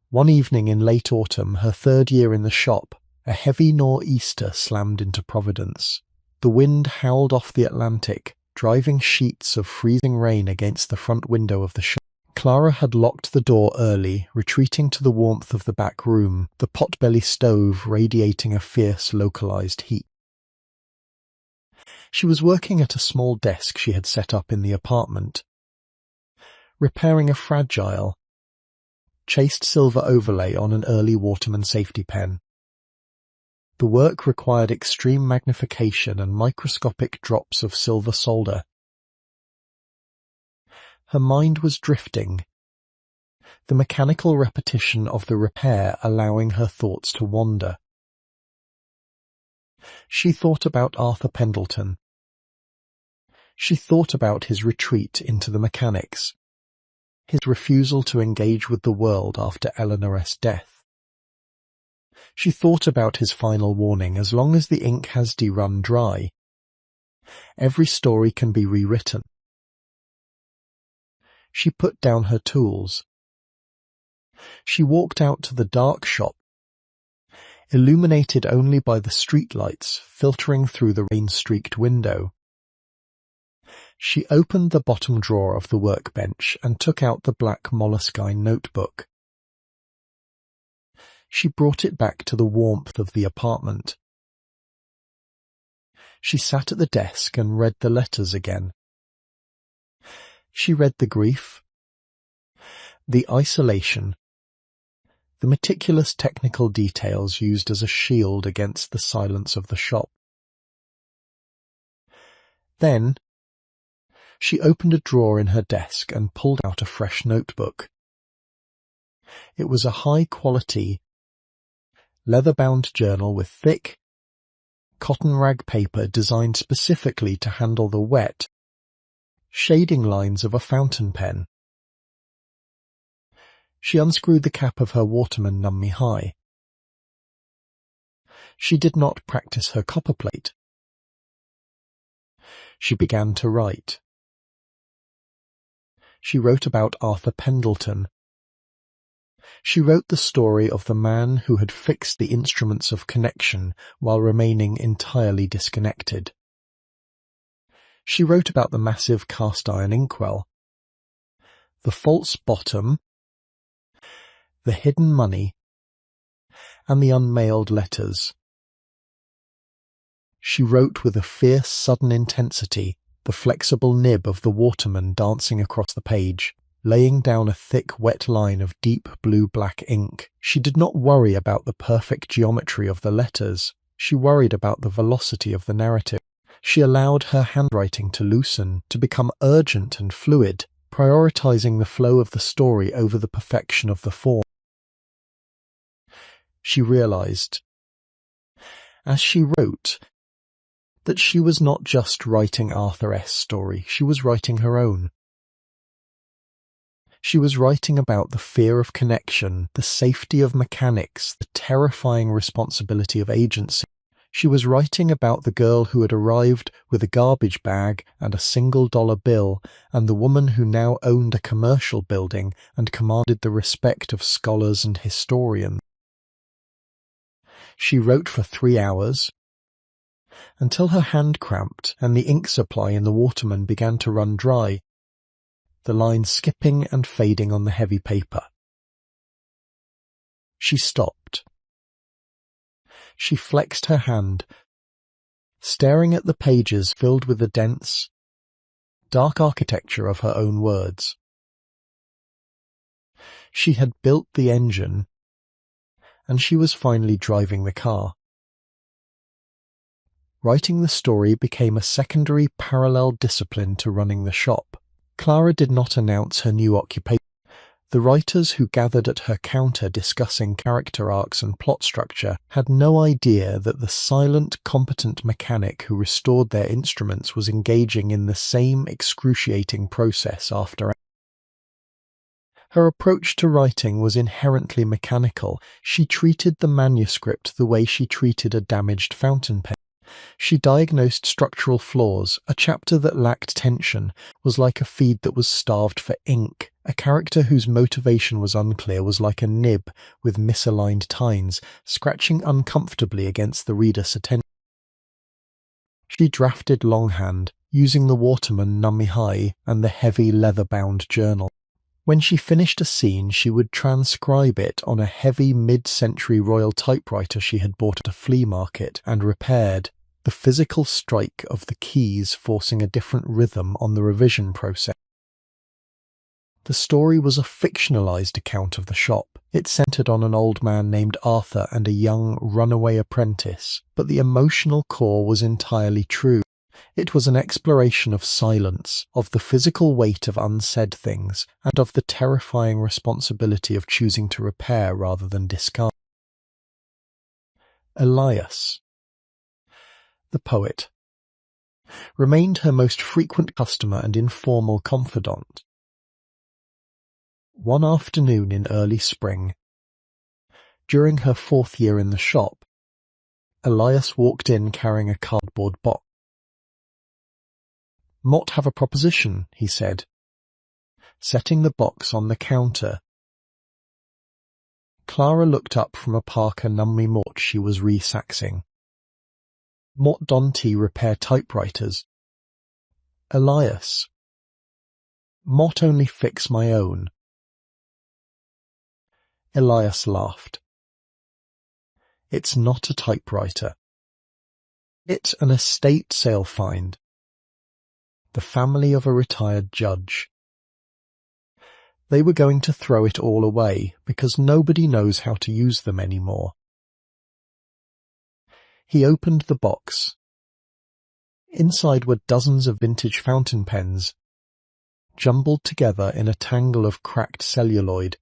One evening in late autumn, her third year in the shop, a heavy nor'easter slammed into Providence. The wind howled off the Atlantic, driving sheets of freezing rain against the front window of the shop. Clara had locked the door early, retreating to the warmth of the back room, the potbelly stove radiating a fierce localized heat. She was working at a small desk she had set up in the apartment, repairing a fragile, chased silver overlay on an early Waterman safety pen. The work required extreme magnification and microscopic drops of silver solder. Her mind was drifting, the mechanical repetition of the repair allowing her thoughts to wander. She thought about Arthur Pendleton, She thought about his retreat into the mechanics, his refusal to engage with the world after Eleanor's death. She thought about his final warning: as long as the ink has run dry, every story can be rewritten. She put down her tools. She walked out to the dark shop, illuminated only by the streetlights filtering through the rain-streaked window. She opened the bottom drawer of the workbench and took out the black moleskine notebook. She brought it back to the warmth of the apartment. She sat at the desk and read the letters again. She read the grief, the isolation, the meticulous technical details used as a shield against the silence of the shop. Then she opened a drawer in her desk and pulled out a fresh notebook. It was a high-quality, leather-bound journal with thick, cotton rag paper designed specifically to handle the wet, shading lines of a fountain pen. She unscrewed the cap of her Waterman Nummy-High. She did not practice her copperplate. She began to write. She wrote about Arthur Pendleton. She wrote the story of the man who had fixed the instruments of connection while remaining entirely disconnected. She wrote about the massive cast-iron inkwell, the false bottom, the hidden money, and the unmailed letters. She wrote with a fierce, sudden intensity, the flexible nib of the Waterman dancing across the page, laying down a thick, wet line of deep blue-black ink. She did not worry about the perfect geometry of the letters. She worried about the velocity of the narrative. She allowed her handwriting to loosen, to become urgent and fluid, prioritizing the flow of the story over the perfection of the form. She realized, as she wrote, that she was not just writing Arthur's story, she was writing her own. She was writing about the fear of connection, the safety of mechanics, the terrifying responsibility of agency. She was writing about the girl who had arrived with a garbage bag and a $1 bill, and the woman who now owned a commercial building and commanded the respect of scholars and historians. She wrote for 3 hours, until her hand cramped and the ink supply in the Waterman began to run dry, the lines skipping and fading on the heavy paper. She stopped. She flexed her hand, staring at the pages filled with the dense, dark architecture of her own words. She had built the engine, and she was finally driving the car. Writing the story became a secondary parallel discipline to running the shop. Clara did not announce her new occupation. The writers who gathered at her counter discussing character arcs and plot structure had no idea that the silent, competent mechanic who restored their instruments was engaging in the same excruciating process after. Her approach to writing was inherently mechanical. She treated the manuscript the way she treated a damaged fountain pen. She diagnosed structural flaws. A chapter that lacked tension was like a feed that was starved for ink. A character whose motivation was unclear was like a nib with misaligned tines, scratching uncomfortably against the reader's attention. She drafted longhand, using the Waterman Nummy-High and the heavy leather-bound journal. When she finished a scene, she would transcribe it on a heavy mid-century royal typewriter she had bought at a flea market and repaired, the physical strike of the keys forcing a different rhythm on the revision process. The story was a fictionalized account of the shop. It centered on an old man named Arthur and a young runaway apprentice, but the emotional core was entirely true. It was an exploration of silence, of the physical weight of unsaid things, and of the terrifying responsibility of choosing to repair rather than discard. Elias, the poet. remained her most frequent customer and informal confidant. One afternoon in early spring, during her 4th year in the shop, Elias walked in carrying a cardboard box. "Mott have a proposition," he said, setting the box on the counter. Clara looked up from a Parker Nummy Mott she was re-saxing. "Mott Donty repair typewriters." "Elias." "Mott only fix my own." Elias laughed. "It's not a typewriter. It's an estate sale find. The family of a retired judge. They were going to throw it all away because nobody knows how to use them anymore." He opened the box. Inside were dozens of vintage fountain pens, jumbled together in a tangle of cracked celluloid,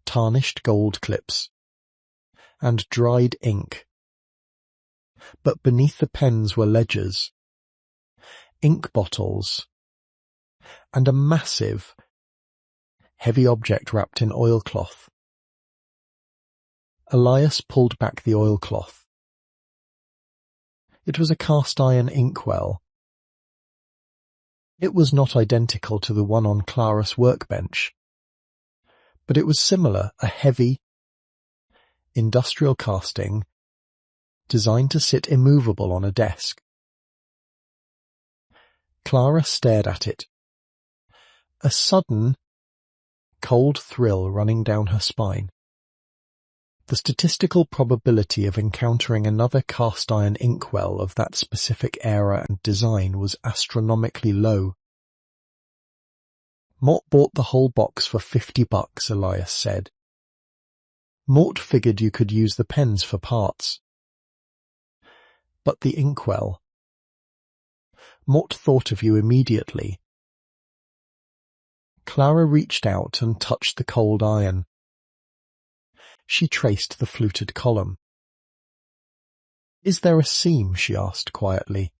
tarnished gold clips, and dried ink. But beneath the pens were ledgers, ink bottles, and a massive, heavy object wrapped in oilcloth. Elias pulled back the oilcloth. It was a cast-iron inkwell. It was not identical to the one on Clara's workbench, but it was similar, a heavy, industrial casting designed to sit immovable on a desk. Clara stared at it, a sudden, cold thrill running down her spine. The statistical probability of encountering another cast-iron inkwell of that specific era and design was astronomically low. "Mott bought the whole box for $50, Elias said. "Mott figured you could use the pens for parts. But the inkwell. Mott thought of you immediately." Clara reached out and touched the cold iron. She traced the fluted column. "Is there a seam?" she asked quietly.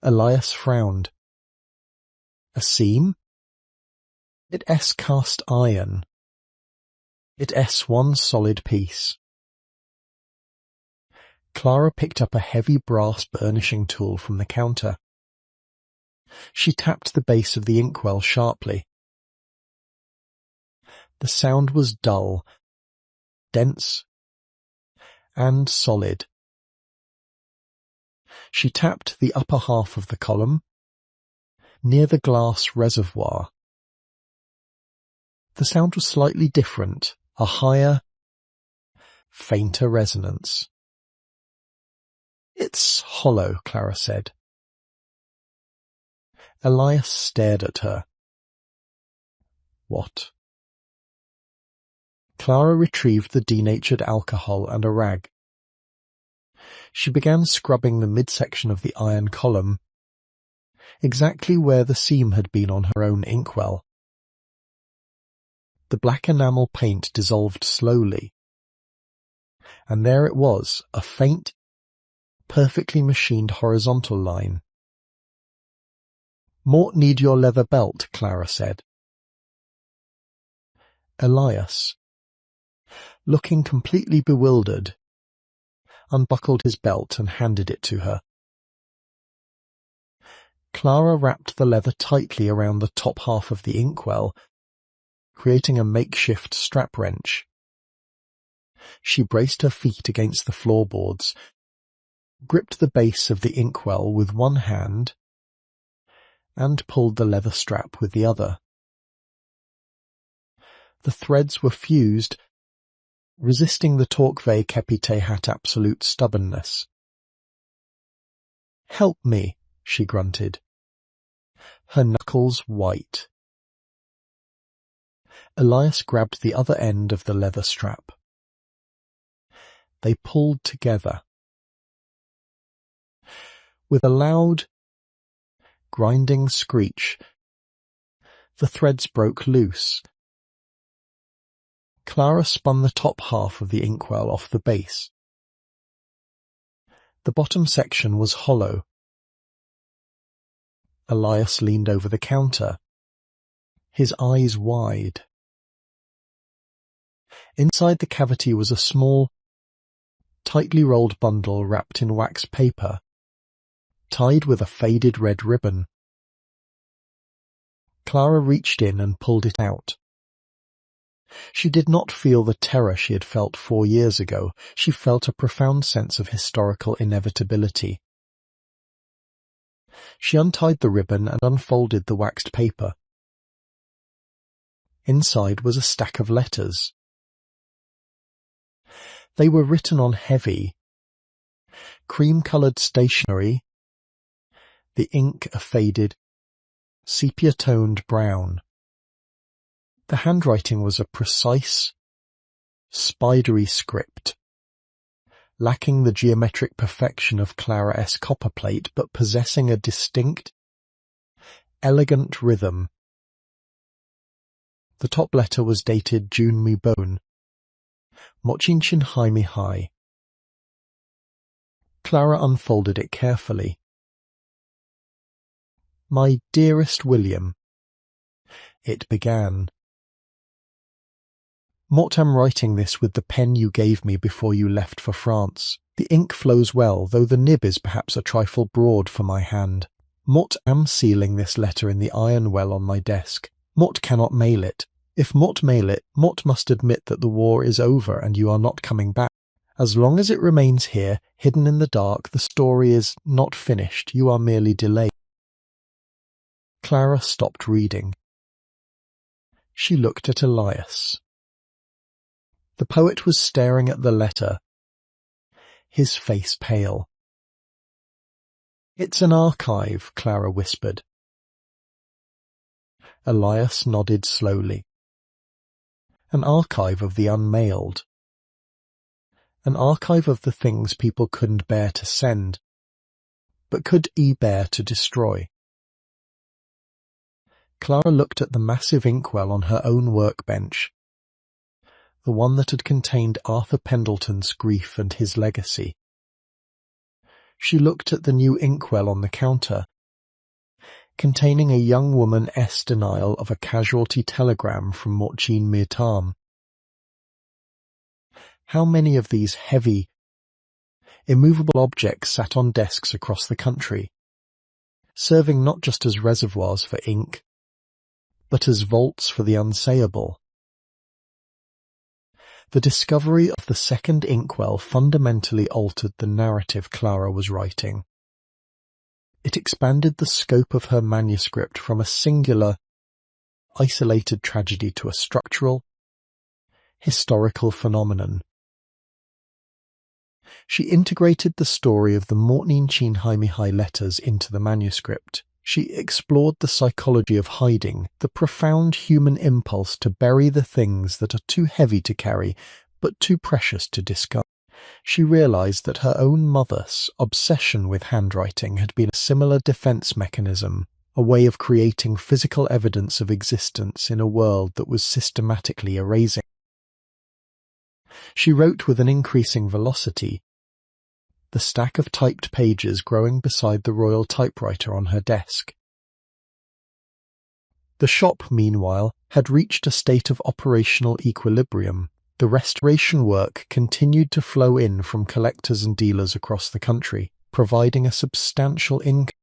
Elias frowned. "A seam? It's cast iron. It's one solid piece." Clara picked up a heavy brass burnishing tool from the counter. She tapped the base of the inkwell sharply. The sound was dull, dense, and solid. She tapped the upper half of the column, near the glass reservoir. The sound was slightly different, a higher, fainter resonance. "It's hollow," Clara said. Elias stared at her. "What?" Clara retrieved the denatured alcohol and a rag. She began scrubbing the midsection of the iron column, exactly where the seam had been on her own inkwell. The black enamel paint dissolved slowly, and there it was, a faint, perfectly machined horizontal line. "Mort need your leather belt," Clara said. Elias, looking completely bewildered, unbuckled his belt and handed it to her. Clara wrapped the leather tightly around the top half of the inkwell, creating a makeshift strap wrench. She braced her feet against the floorboards, gripped the base of the inkwell with one hand, and pulled the leather strap with the other. The threads were fused, resisting the Torquay Capite hat absolute stubbornness. "Help me," she grunted, her knuckles white. Elias grabbed the other end of the leather strap. They pulled together. With a loud, grinding screech, the threads broke loose. Clara spun the top half of the inkwell off the base. The bottom section was hollow. Elias leaned over the counter, his eyes wide. Inside the cavity was a small, tightly rolled bundle wrapped in wax paper, tied with a faded red ribbon. Clara reached in and pulled it out. She did not feel the terror she had felt 4 years ago. She felt a profound sense of historical inevitability. She untied the ribbon and unfolded the waxed paper. Inside was a stack of letters. They were written on heavy, cream-coloured stationery, the ink a faded, sepia-toned brown. The handwriting was a precise, spidery script, lacking the geometric perfection of Clara-esque copperplate, but possessing a distinct, elegant rhythm. The top letter was dated June mi bon, Mochinchin Jaime High. Clara unfolded it carefully. My dearest William, it began. Mort am writing this with the pen you gave me before you left for France. The ink flows well, though the nib is perhaps a trifle broad for my hand. Mort am sealing this letter in the iron well on my desk. Mort cannot mail it. If Mort mail it, Mort must admit that the war is over and you are not coming back. As long as it remains here, hidden in the dark, the story is not finished. You are merely delayed. Clara stopped reading. She looked at Elias. The poet was staring at the letter, his face pale. It's an archive, Clara whispered. Elias nodded slowly. An archive of the unmailed. An archive of the things people couldn't bear to send, but could bear to destroy. Clara looked at the massive inkwell on her own workbench, the one that had contained Arthur Pendleton's grief and his legacy. She looked at the new inkwell on the counter, containing a young woman's denial of a casualty telegram from Mochin Mirtam. How many of these heavy, immovable objects sat on desks across the country, serving not just as reservoirs for ink, but as vaults for the unsayable? The discovery of the second inkwell fundamentally altered the narrative Clara was writing. It expanded the scope of her manuscript from a singular, isolated tragedy to a structural, historical phenomenon. She integrated the story of the Mochinchin Jaime High letters into the manuscript. She explored the psychology of hiding, the profound human impulse to bury the things that are too heavy to carry, but too precious to discard. She realized that her own mother's obsession with handwriting had been a similar defense mechanism, a way of creating physical evidence of existence in a world that was systematically erasing. She wrote with an increasing velocity, the stack of typed pages growing beside the royal typewriter on her desk. The shop, meanwhile, had reached a state of operational equilibrium. The restoration work continued to flow in from collectors and dealers across the country, providing a substantial income.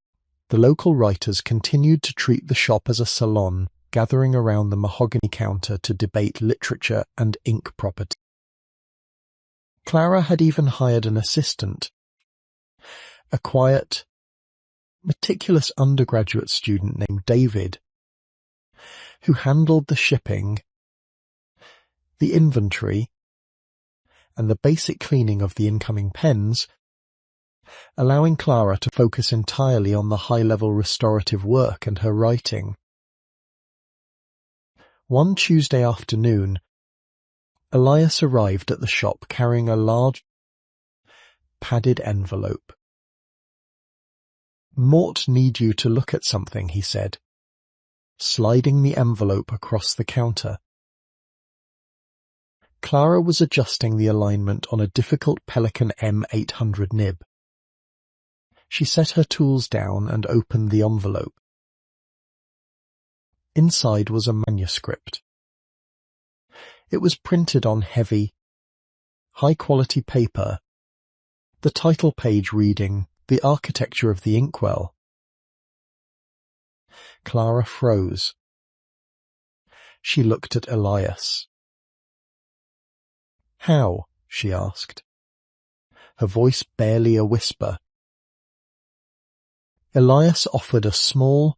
The local writers continued to treat the shop as a salon, gathering around the mahogany counter to debate literature and ink property. Clara had even hired an assistant, a quiet, meticulous undergraduate student named David, who handled the shipping, the inventory, and the basic cleaning of the incoming pens, allowing Clara to focus entirely on the high-level restorative work and her writing. One Tuesday afternoon, Elias arrived at the shop carrying a large, padded envelope. Mort need you to look at something, he said, sliding the envelope across the counter. Clara was adjusting the alignment on a difficult Pelican M800 nib. She set her tools down and opened the envelope. Inside was a manuscript. It was printed on heavy, high-quality paper, the title page reading, "The Architecture of the Inkwell." Clara froze. She looked at Elias. "How?" she asked, her voice barely a whisper. Elias offered a small,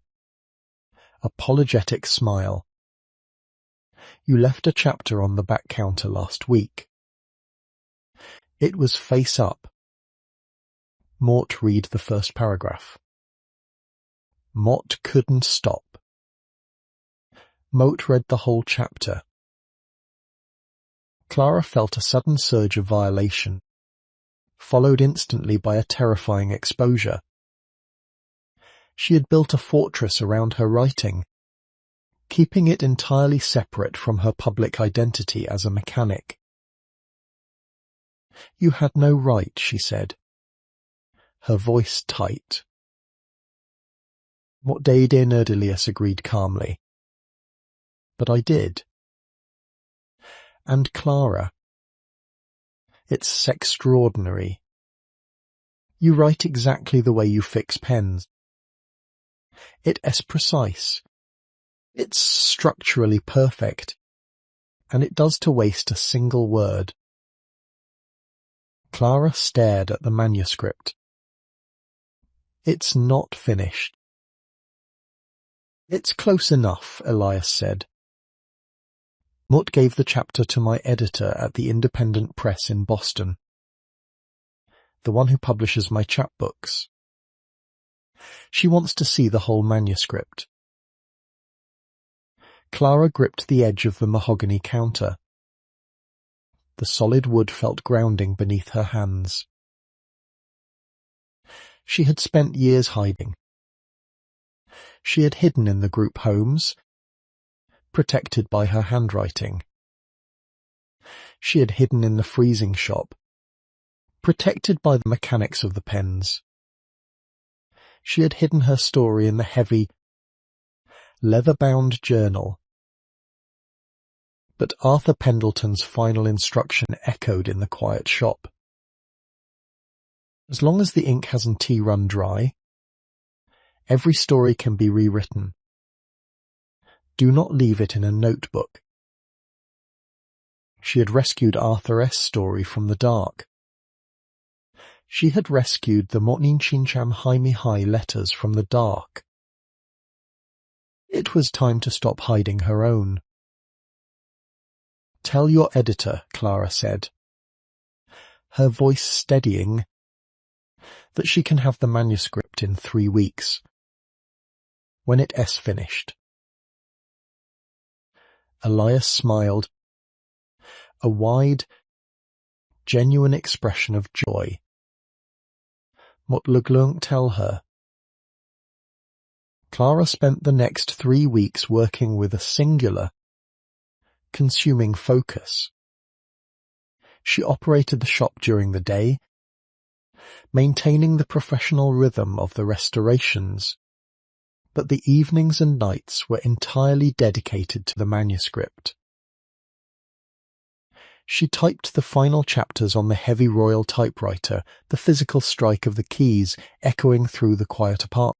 apologetic smile. "You left a chapter on the back counter last week." It was face up. Mort read the first paragraph. Mort couldn't stop. Mort read the whole chapter. Clara felt a sudden surge of violation, followed instantly by a terrifying exposure. She had built a fortress around her writing, keeping it entirely separate from her public identity as a mechanic. "You had no right," she said, her voice tight. "What day did Elias agreed calmly. "But I did." "And Clara, it's extraordinary. You write exactly the way you fix pens. It's precise. It's structurally perfect. And it does to waste a single word." Clara stared at the manuscript. "It's not finished." "It's close enough," Elias said. Mort gave the chapter to my editor at the independent press in Boston, the one who publishes my chapbooks. She wants to see the whole manuscript. Clara gripped the edge of the mahogany counter. The solid wood felt grounding beneath her hands. She had spent years hiding. She had hidden in the group homes, protected by her handwriting. She had hidden in the freezing shop, protected by the mechanics of the pens. She had hidden her story in the heavy, leather-bound journal. But Arthur Pendleton's final instruction echoed in the quiet shop. As long as the ink hasn't run dry, every story can be rewritten. Do not leave it in a notebook. She had rescued Arthur S.'s story from the dark. She had rescued the Motninchincham Jaime High letters from the dark. It was time to stop hiding her own. "Tell your editor," Clara said, her voice steadying, "that she can have the manuscript in 3 weeks, when it's finished." Elias smiled, a wide, genuine expression of joy. "What le glunk tell her?" Clara spent the next 3 weeks working with a singular, consuming focus. She operated the shop during the day, maintaining the professional rhythm of the restorations, but the evenings and nights were entirely dedicated to the manuscript. She typed the final chapters on the heavy royal typewriter, the physical strike of the keys echoing through the quiet apartment.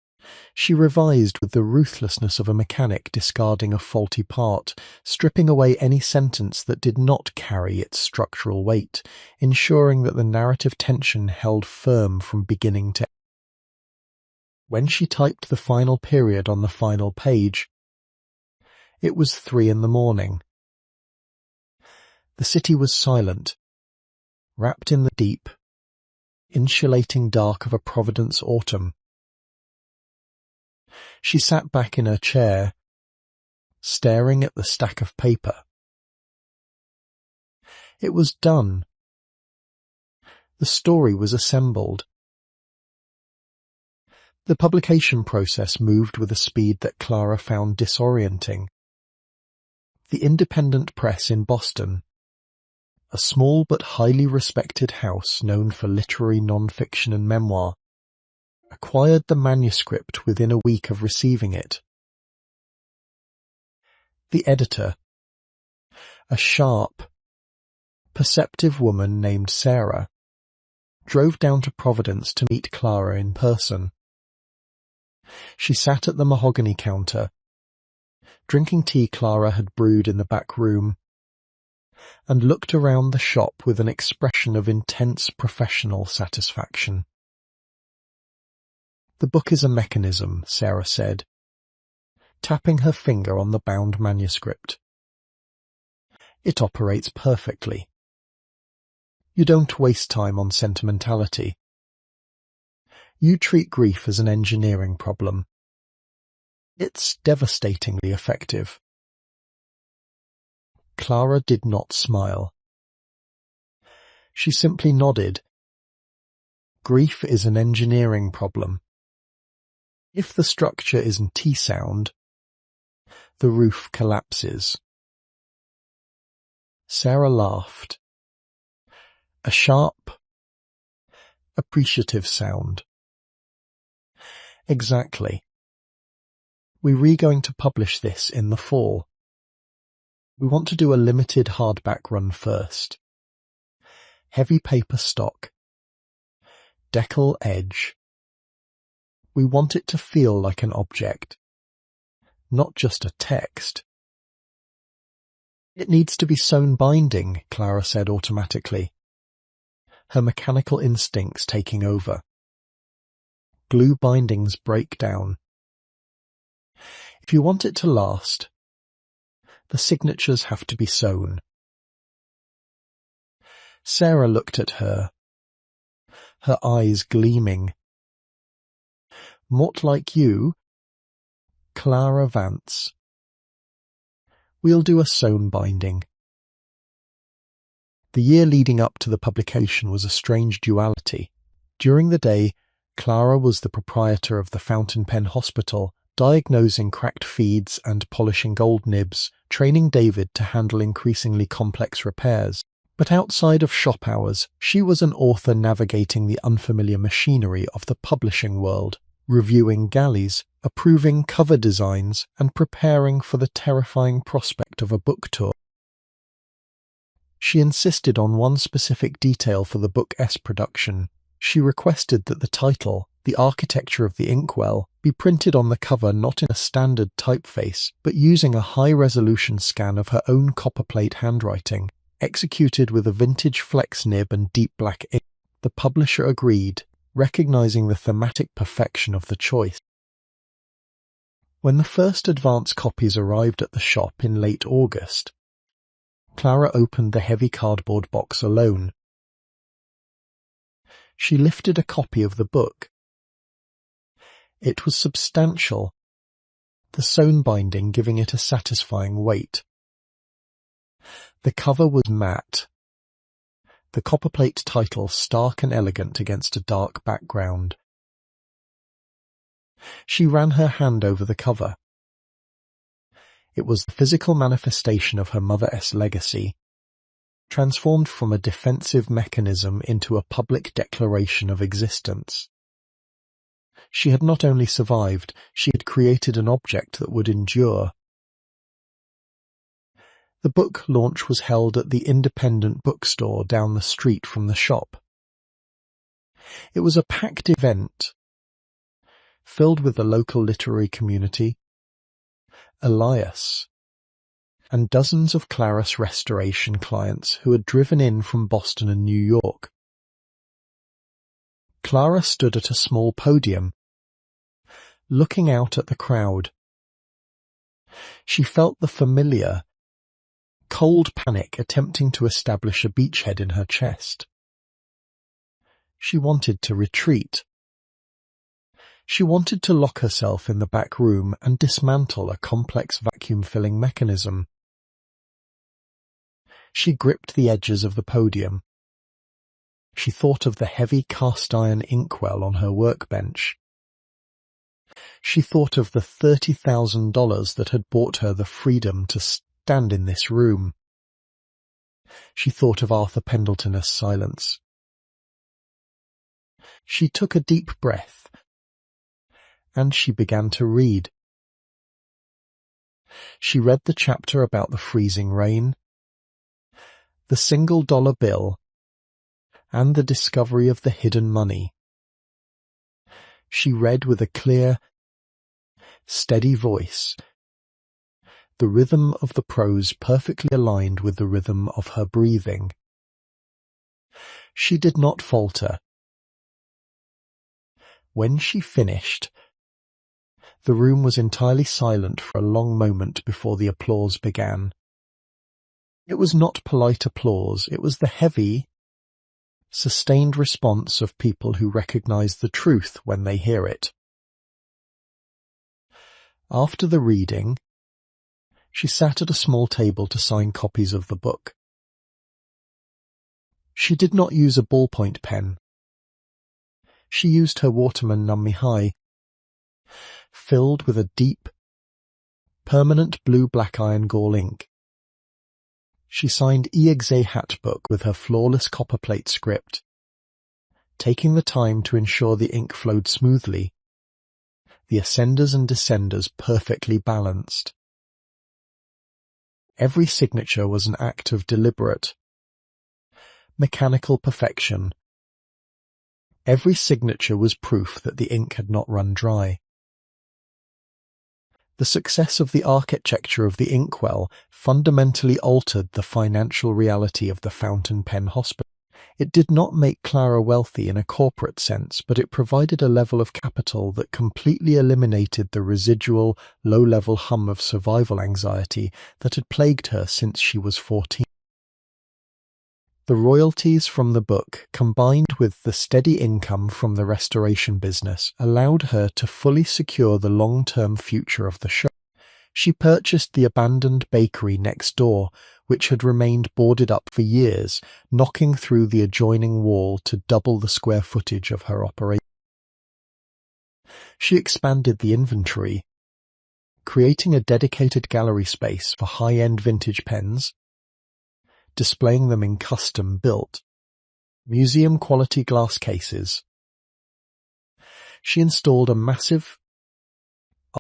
She revised with the ruthlessness of a mechanic discarding a faulty part, stripping away any sentence that did not carry its structural weight, ensuring that the narrative tension held firm from beginning to end. When she typed the final period on the final page, it was 3 a.m. The city was silent, wrapped in the deep, insulating dark of a Providence autumn. She sat back in her chair, staring at the stack of paper. It was done. The story was assembled. The publication process moved with a speed that Clara found disorienting. The independent press in Boston, a small but highly respected house known for literary non-fiction and memoir, acquired the manuscript within a week of receiving it. The editor, a sharp, perceptive woman named Sarah, drove down to Providence to meet Clara in person. She sat at the mahogany counter, drinking tea Clara had brewed in the back room, and looked around the shop with an expression of intense professional satisfaction. "The book is a mechanism," Sarah said, tapping her finger on the bound manuscript. "It operates perfectly. You don't waste time on sentimentality. You treat grief as an engineering problem. It's devastatingly effective." Clara did not smile. She simply nodded. Grief is an engineering problem. If the structure isn't T-sound, the roof collapses. Sarah laughed. A sharp, appreciative sound. "Exactly. We're going to publish this in the fall. We want to do a limited hardback run first. Heavy paper stock. Decal edge. We want it to feel like an object, not just a text." "It needs to be sewn binding," Clara said automatically, her mechanical instincts taking over. "Glue bindings break down. If you want it to last, the signatures have to be sewn." Sarah looked at her, her eyes gleaming. "Mort like you, Clara Vance. We'll do a sewn binding." The year leading up to the publication was a strange duality. During the day, Clara was the proprietor of the Fountain Pen Hospital, diagnosing cracked feeds and polishing gold nibs, training David to handle increasingly complex repairs. But outside of shop hours, she was an author navigating the unfamiliar machinery of the publishing world, reviewing galleys, approving cover designs, and preparing for the terrifying prospect of a book tour. She insisted on one specific detail for the Book S production. She requested that the title, "The Architecture of the Inkwell," be printed on the cover not in a standard typeface, but using a high-resolution scan of her own copperplate handwriting, executed with a vintage flex nib and deep black ink. The publisher agreed, recognizing the thematic perfection of the choice. When the first advance copies arrived at the shop in late August, Clara opened the heavy cardboard box alone. She lifted a copy of the book. It was substantial, the sewn binding giving it a satisfying weight. The cover was matte, the copperplate title stark and elegant against a dark background. She ran her hand over the cover. It was the physical manifestation of her Mother-S legacy, transformed from a defensive mechanism into a public declaration of existence. She had not only survived, she had created an object that would endure. The book launch was held at the independent bookstore down the street from the shop. It was a packed event, filled with the local literary community, Elias, and dozens of Claris restoration clients who had driven in from Boston and New York. Clara stood at a small podium, looking out at the crowd. She felt the familiar, cold panic attempting to establish a beachhead in her chest. She wanted to retreat. She wanted to lock herself in the back room and dismantle a complex vacuum-filling mechanism. She gripped the edges of the podium. She thought of the heavy cast-iron inkwell on her workbench. She thought of the $30,000 that had bought her the freedom to stand in this room. She thought of Arthur Pendleton's silence. She took a deep breath, and she began to read. She read the chapter about the freezing rain, the $1 bill, and the discovery of the hidden money. She read with a clear, steady voice, the rhythm of the prose perfectly aligned with the rhythm of her breathing. She did not falter. When she finished, the room was entirely silent for a long moment before the applause began. It was not polite applause, it was the heavy, sustained response of people who recognize the truth when they hear it. After the reading, she sat at a small table to sign copies of the book. She did not use a ballpoint pen. She used her Waterman Nummi High, filled with a deep, permanent blue black iron gall ink. She signed Exe Hatbook with her flawless copperplate script, taking the time to ensure the ink flowed smoothly, the ascenders and descenders perfectly balanced. Every signature was an act of deliberate, mechanical perfection. Every signature was proof that the ink had not run dry. The success of the architecture of the Inkwell fundamentally altered the financial reality of the Fountain Pen Hospital. It did not make Clara wealthy in a corporate sense, but it provided a level of capital that completely eliminated the residual, low-level hum of survival anxiety that had plagued her since she was 14. The royalties from the book, combined with the steady income from the restoration business, allowed her to fully secure the long-term future of the shop. She purchased the abandoned bakery next door, which had remained boarded up for years, knocking through the adjoining wall to double the square footage of her operation. She expanded the inventory, creating a dedicated gallery space for high-end vintage pens, displaying them in custom-built, museum-quality glass cases. She installed a massive,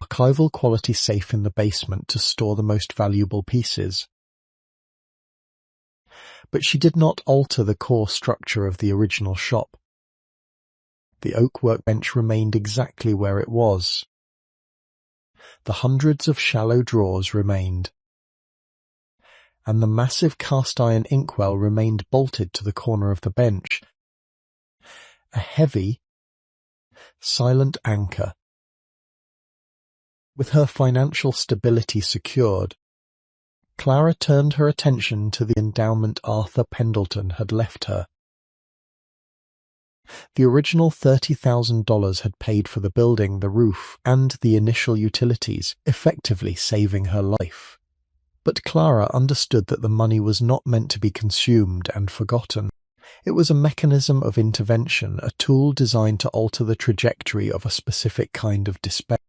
archival-quality safe in the basement to store the most valuable pieces. But she did not alter the core structure of the original shop. The oak workbench remained exactly where it was. The hundreds of shallow drawers remained, and the massive cast-iron inkwell remained bolted to the corner of the bench, a heavy, silent anchor. With her financial stability secured, Clara turned her attention to the endowment Arthur Pendleton had left her. The original $30,000 had paid for the building, the roof, and the initial utilities, effectively saving her life. But Clara understood that the money was not meant to be consumed and forgotten. It was a mechanism of intervention, a tool designed to alter the trajectory of a specific kind of despair.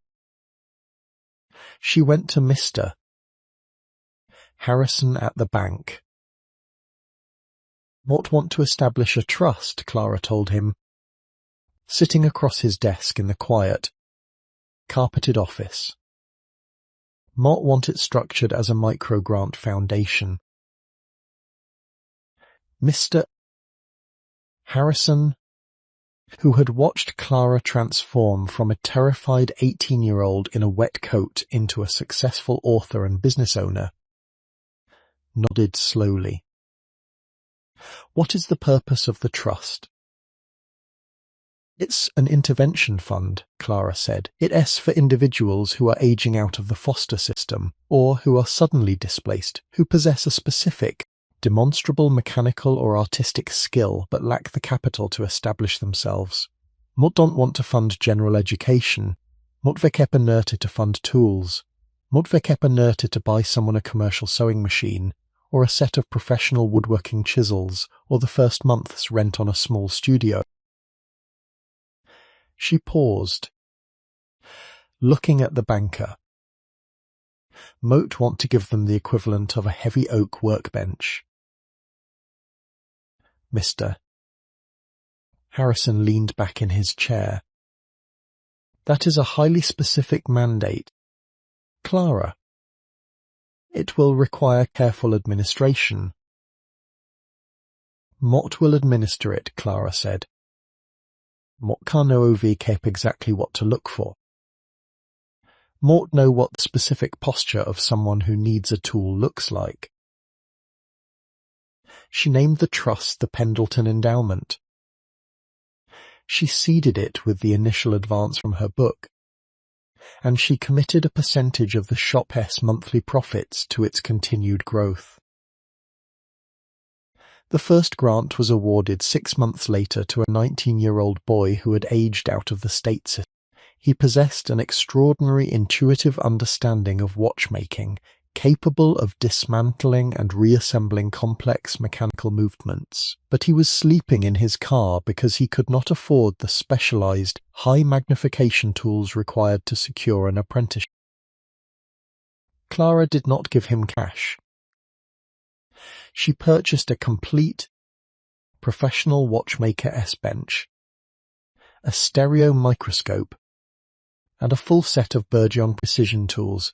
She went to Mr. Harrison at the bank. "Might want to establish a trust," Clara told him, sitting across his desk in the quiet, carpeted office. "Might want it structured as a microgrant foundation." Mr. Harrison, who had watched Clara transform from a terrified 18-year-old in a wet coat into a successful author and business owner, nodded slowly. "What is the purpose of the trust?" "It's an intervention fund," Clara said. "It's for individuals who are aging out of the foster system, or who are suddenly displaced, who possess a specific, demonstrable mechanical or artistic skill but lack the capital to establish themselves. Mut don't want to fund general education. Mut vekepper nurte to fund tools. Mut vekepper nurte to buy someone a commercial sewing machine, or a set of professional woodworking chisels, or the first month's rent on a small studio." She paused, looking at the banker. "Moat want to give them the equivalent of a heavy oak workbench." Mr. Harrison leaned back in his chair. That is a highly specific mandate. Clara. It will require careful administration. Mott will administer it, Clara said. Mott can't know keep exactly what to look for. Mott know what the specific posture of someone who needs a tool looks like. She named the trust the Pendleton Endowment. She seeded it with the initial advance from her book, and she committed a percentage of the shop's monthly profits to its continued growth. The first grant was awarded 6 months later to a 19-year-old boy who had aged out of the state system. He possessed an extraordinary intuitive understanding of watchmaking, capable of dismantling and reassembling complex mechanical movements, but he was sleeping in his car because he could not afford the specialized, high-magnification tools required to secure an apprenticeship. Clara did not give him cash. She purchased a complete, professional watchmaker S-bench, a stereo microscope, and a full set of Bourgeon precision tools,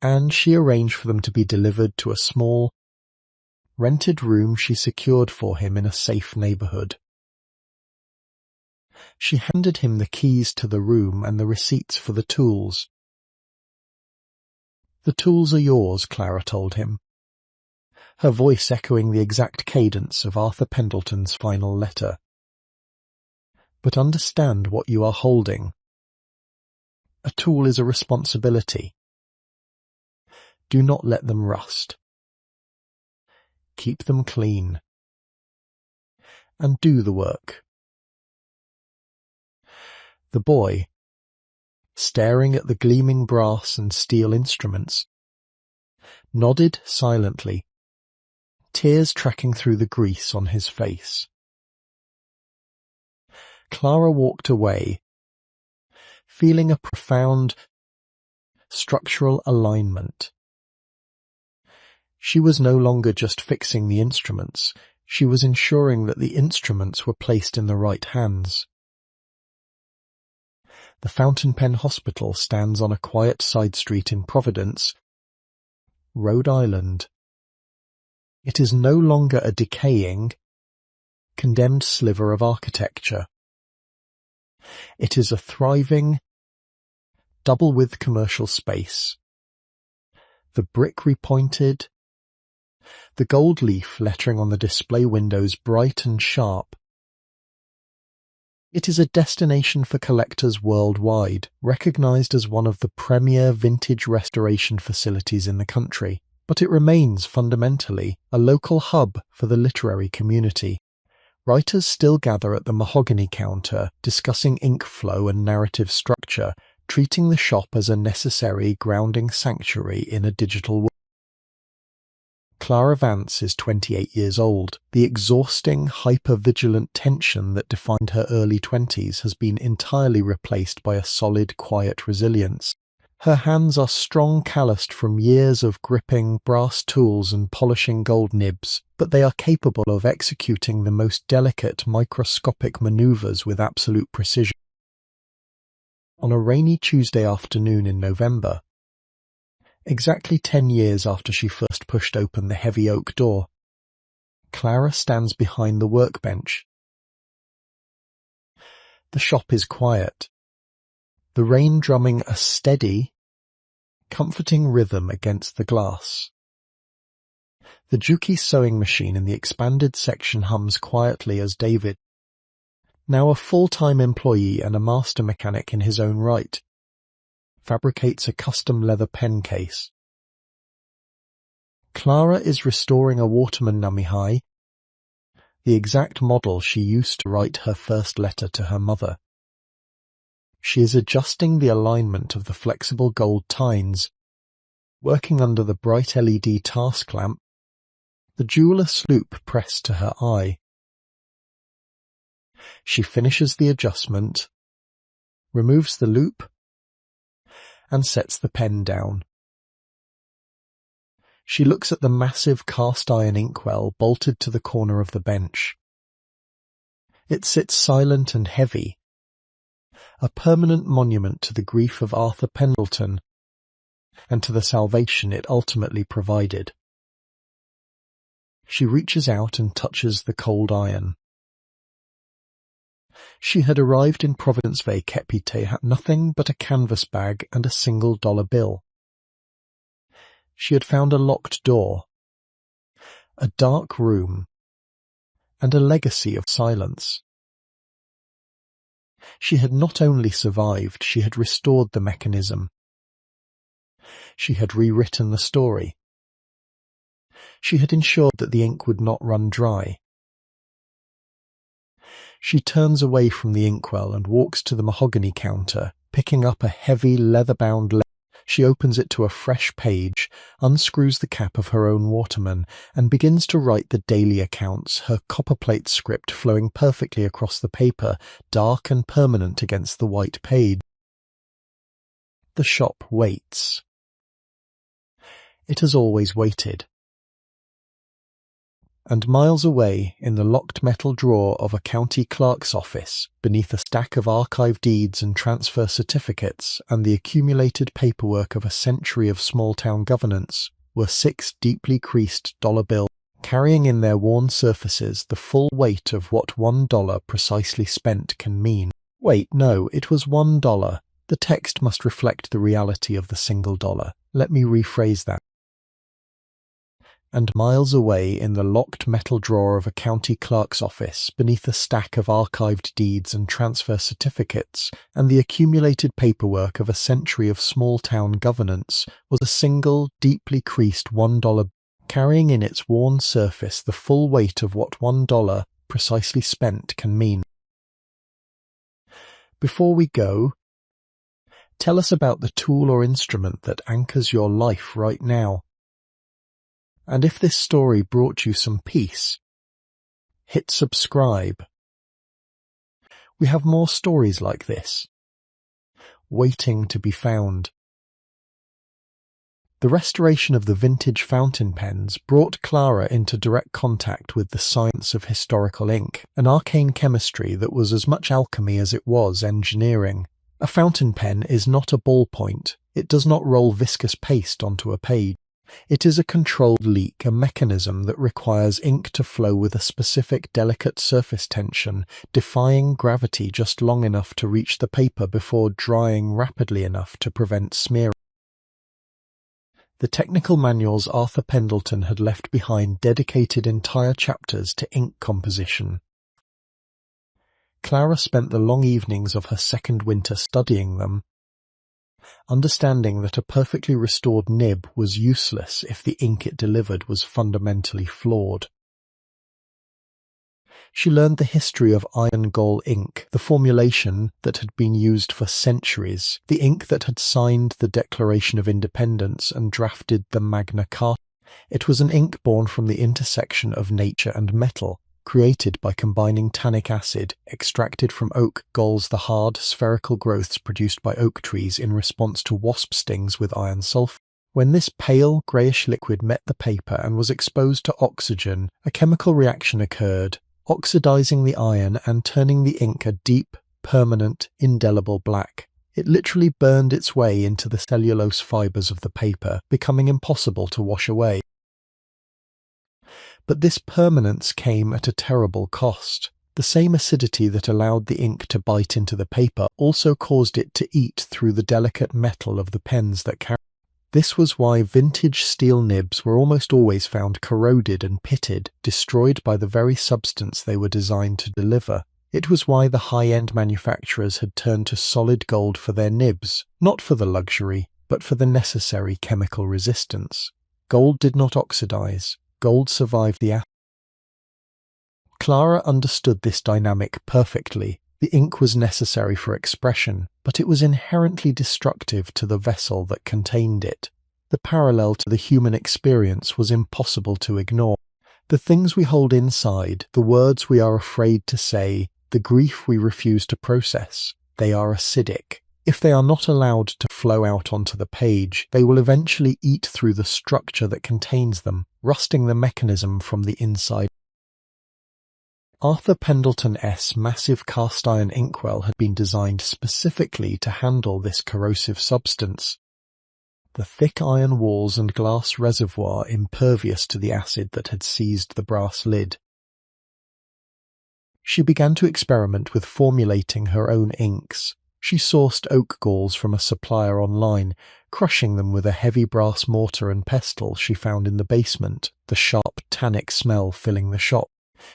and she arranged for them to be delivered to a small, rented room she secured for him in a safe neighborhood. She handed him the keys to the room and the receipts for the tools. "The tools are yours," Clara told him, her voice echoing the exact cadence of Arthur Pendleton's final letter. "But understand what you are holding. A tool is a responsibility. Do not let them rust. Keep them clean. And do the work." The boy, staring at the gleaming brass and steel instruments, nodded silently, tears tracking through the grease on his face. Clara walked away, feeling a profound structural alignment. She was no longer just fixing the instruments, she was ensuring that the instruments were placed in the right hands. The Fountain Pen Hospital stands on a quiet side street in Providence, Rhode Island. It is no longer a decaying, condemned sliver of architecture. It is a thriving, double-width commercial space. The brick repointed, the gold leaf lettering on the display windows bright and sharp. It is a destination for collectors worldwide, recognized as one of the premier vintage restoration facilities in the country, but it remains fundamentally a local hub for the literary community. Writers still gather at the mahogany counter, discussing ink flow and narrative structure, treating the shop as a necessary grounding sanctuary in a digital world. Clara Vance is 28 years old. The exhausting, hyper-vigilant tension that defined her early 20s has been entirely replaced by a solid, quiet resilience. Her hands are strong, calloused from years of gripping brass tools and polishing gold nibs, but they are capable of executing the most delicate, microscopic maneuvers with absolute precision. On a rainy Tuesday afternoon in November, exactly 10 years after she first pushed open the heavy oak door, Clara stands behind the workbench. The shop is quiet, the rain drumming a steady, comforting rhythm against the glass. The Juki sewing machine in the expanded section hums quietly as David, now a full-time employee and a master mechanic in his own right, fabricates a custom leather pen case. Clara is restoring a Waterman Namihai, the exact model she used to write her first letter to her mother. She is adjusting the alignment of the flexible gold tines, working under the bright LED task lamp, the jeweler sloop pressed to her eye. She finishes the adjustment, removes the loop, and sets the pen down. She looks at the massive cast-iron inkwell bolted to the corner of the bench. It sits silent and heavy, a permanent monument to the grief of Arthur Pendleton and to the salvation it ultimately provided. She reaches out and touches the cold iron. She had arrived in Providence capite nothing but a canvas bag and a $1 bill. She had found a locked door, a dark room, and a legacy of silence. She had not only survived, she had restored the mechanism. She had rewritten the story. She had ensured that the ink would not run dry. She turns away from the inkwell and walks to the mahogany counter, picking up a heavy leather-bound letter. She opens it to a fresh page, unscrews the cap of her own waterman, and begins to write the daily accounts, her copperplate script flowing perfectly across the paper, dark and permanent against the white page. The shop waits. It has always waited. And miles away, in the locked metal drawer of a county clerk's office, beneath a stack of archive deeds and transfer certificates and the accumulated paperwork of a century of small-town governance, were 6 deeply creased dollar bills, carrying in their worn surfaces the full weight of what $1 precisely spent can mean. Wait, no, it was $1. The text must reflect the reality of the $1. Let me rephrase that. And miles away in the locked metal drawer of a county clerk's office, beneath a stack of archived deeds and transfer certificates, and the accumulated paperwork of a century of small-town governance, was a single, deeply creased $1, carrying in its worn surface the full weight of what $1 precisely spent can mean. Before we go, tell us about the tool or instrument that anchors your life right now. And if this story brought you some peace, hit subscribe. We have more stories like this, waiting to be found. The restoration of the vintage fountain pens brought Clara into direct contact with the science of historical ink, an arcane chemistry that was as much alchemy as it was engineering. A fountain pen is not a ballpoint. It does not roll viscous paste onto a page. It is a controlled leak, a mechanism that requires ink to flow with a specific delicate surface tension, defying gravity just long enough to reach the paper before drying rapidly enough to prevent smearing. The technical manuals Arthur Pendleton had left behind dedicated entire chapters to ink composition. Clara spent the long evenings of her second winter studying them, understanding that a perfectly restored nib was useless if the ink it delivered was fundamentally flawed. She learned the history of iron gall ink, the formulation that had been used for centuries, the ink that had signed the Declaration of Independence and drafted the Magna Carta. It was an ink born from the intersection of nature and metal, created by combining tannic acid, extracted from oak galls, the hard, spherical growths produced by oak trees in response to wasp stings, with iron sulfur. When this pale, greyish liquid met the paper and was exposed to oxygen, a chemical reaction occurred, oxidizing the iron and turning the ink a deep, permanent, indelible black. It literally burned its way into the cellulose fibres of the paper, becoming impossible to wash away. But this permanence came at a terrible cost. The same acidity that allowed the ink to bite into the paper also caused it to eat through the delicate metal of the pens that carried. This was why vintage steel nibs were almost always found corroded and pitted, destroyed by the very substance they were designed to deliver. It was why the high-end manufacturers had turned to solid gold for their nibs, not for the luxury, but for the necessary chemical resistance. Gold did not oxidize. Gold survived the acid. Clara understood this dynamic perfectly. The ink was necessary for expression, but it was inherently destructive to the vessel that contained it. The parallel to the human experience was impossible to ignore. The things we hold inside, the words we are afraid to say, the grief we refuse to process, they are acidic. If they are not allowed to flow out onto the page, they will eventually eat through the structure that contains them, rusting the mechanism from the inside. Arthur Pendleton's massive cast-iron inkwell had been designed specifically to handle this corrosive substance. The thick iron walls and glass reservoir impervious to the acid that had seized the brass lid. She began to experiment with formulating her own inks. She sourced oak galls from a supplier online, crushing them with a heavy brass mortar and pestle she found in the basement, the sharp tannic smell filling the shop.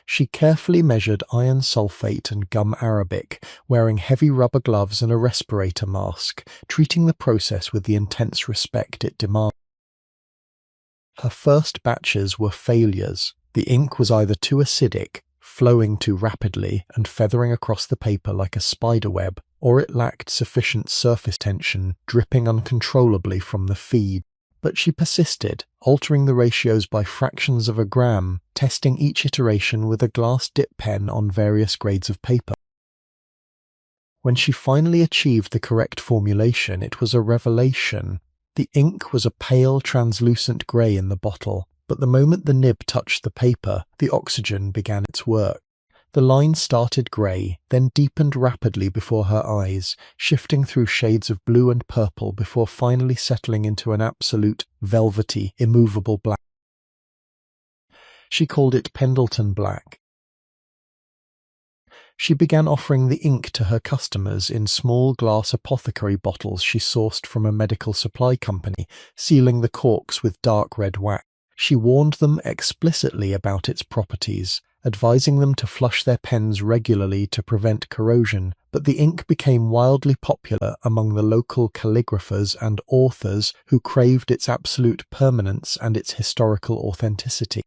She carefully measured iron sulfate and gum arabic, wearing heavy rubber gloves and a respirator mask, treating the process with the intense respect it demanded. Her first batches were failures. The ink was either too acidic, flowing too rapidly and feathering across the paper like a spider web, or it lacked sufficient surface tension, dripping uncontrollably from the feed. But she persisted, altering the ratios by fractions of a gram, testing each iteration with a glass dip pen on various grades of paper. When she finally achieved the correct formulation, it was a revelation. The ink was a pale, translucent grey in the bottle, but the moment the nib touched the paper, the oxygen began its work. The line started grey, then deepened rapidly before her eyes, shifting through shades of blue and purple before finally settling into an absolute, velvety, immovable black. She called it Pendleton Black. She began offering the ink to her customers in small glass apothecary bottles she sourced from a medical supply company, sealing the corks with dark red wax. She warned them explicitly about its properties, advising them to flush their pens regularly to prevent corrosion, but the ink became wildly popular among the local calligraphers and authors who craved its absolute permanence and its historical authenticity.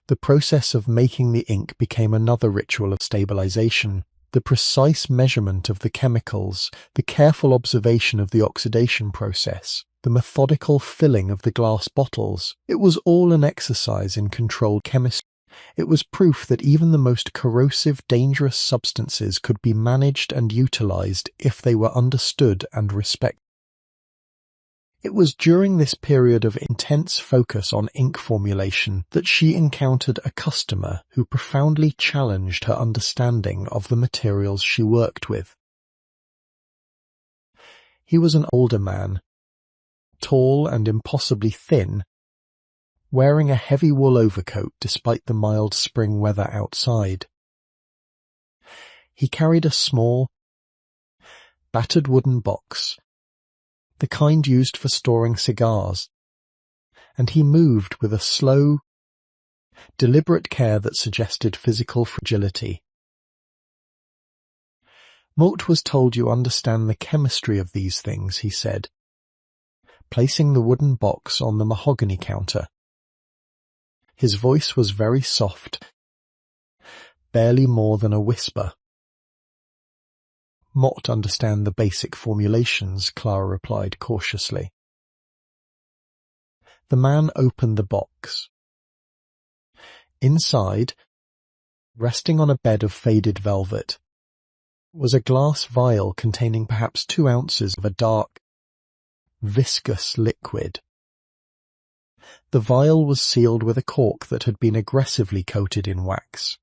The process of making the ink became another ritual of stabilization. The precise measurement of the chemicals, the careful observation of the oxidation process, the methodical filling of the glass bottles, it was all an exercise in controlled chemistry. It was proof that even the most corrosive, dangerous substances could be managed and utilized if they were understood and respected. It was during this period of intense focus on ink formulation that she encountered a customer who profoundly challenged her understanding of the materials she worked with. He was an older man, tall and impossibly thin, wearing a heavy wool overcoat despite the mild spring weather outside. He carried a small, battered wooden box, the kind used for storing cigars, and he moved with a slow, deliberate care that suggested physical fragility. "Moult was told you understand the chemistry of these things," he said, placing the wooden box on the mahogany counter. His voice was very soft, barely more than a whisper. "Moult understand the basic formulations," Clara replied cautiously. The man opened the box. Inside, resting on a bed of faded velvet, was a glass vial containing perhaps 2 ounces of a dark, viscous liquid. The vial was sealed with a cork that had been aggressively coated in wax.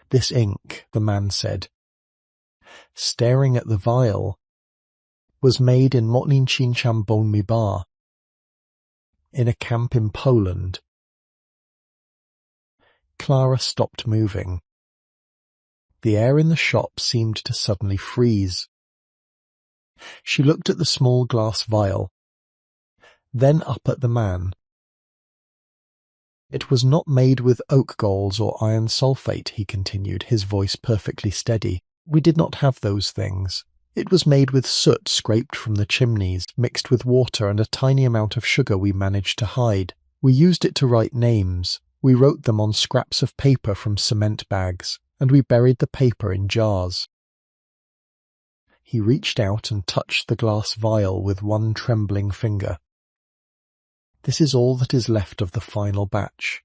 "This ink," the man said, staring at the vial, "was made in Motninchincham-Bonmibar, in a camp in Poland." Clara stopped moving. The air in the shop seemed to suddenly freeze. She looked at the small glass vial, then up at the man. "It was not made with oak galls or iron sulfate," he continued, his voice perfectly steady. "We did not have those things. It was made with soot scraped from the chimneys, mixed with water and a tiny amount of sugar we managed to hide. We used it to write names. We wrote them on scraps of paper from cement bags, and we buried the paper in jars." He reached out and touched the glass vial with one trembling finger. "This is all that is left of the final batch."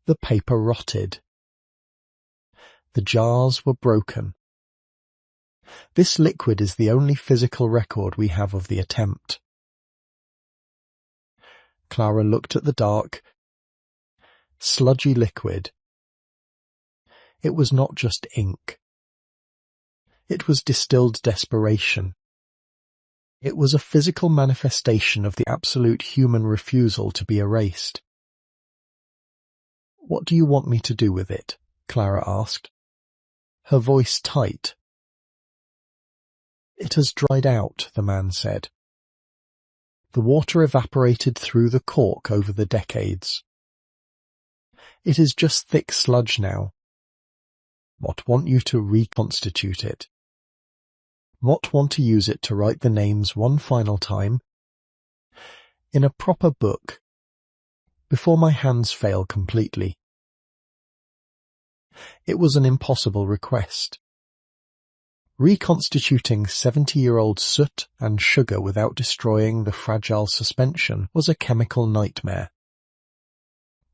The paper rotted. The jars were broken. This liquid is the only physical record we have of the attempt. Clara looked at the dark, sludgy liquid. It was not just ink. It was distilled desperation. It was a physical manifestation of the absolute human refusal to be erased. "What do you want me to do with it?" Clara asked, her voice tight. "It has dried out," the man said. "The water evaporated through the cork over the decades. It is just thick sludge now. Mott want you to reconstitute it. Mott want to use it to write the names one final time, in a proper book, before my hands fail completely." It was an impossible request. Reconstituting 70-year-old soot and sugar without destroying the fragile suspension was a chemical nightmare.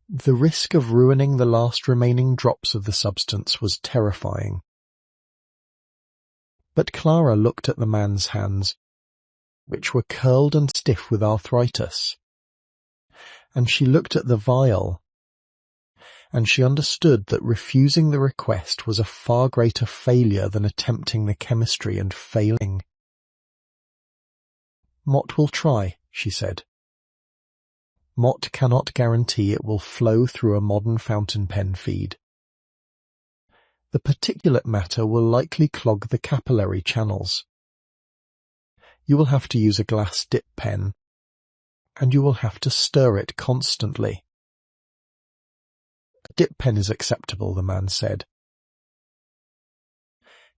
The risk of ruining the last remaining drops of the substance was terrifying. But Clara looked at the man's hands, which were curled and stiff with arthritis, and she looked at the vial, and she understood that refusing the request was a far greater failure than attempting the chemistry and failing. "Mott will try," she said. "Mott cannot guarantee it will flow through a modern fountain pen feed. The particulate matter will likely clog the capillary channels. You will have to use a glass dip pen, and you will have to stir it constantly." "A dip pen is acceptable," the man said.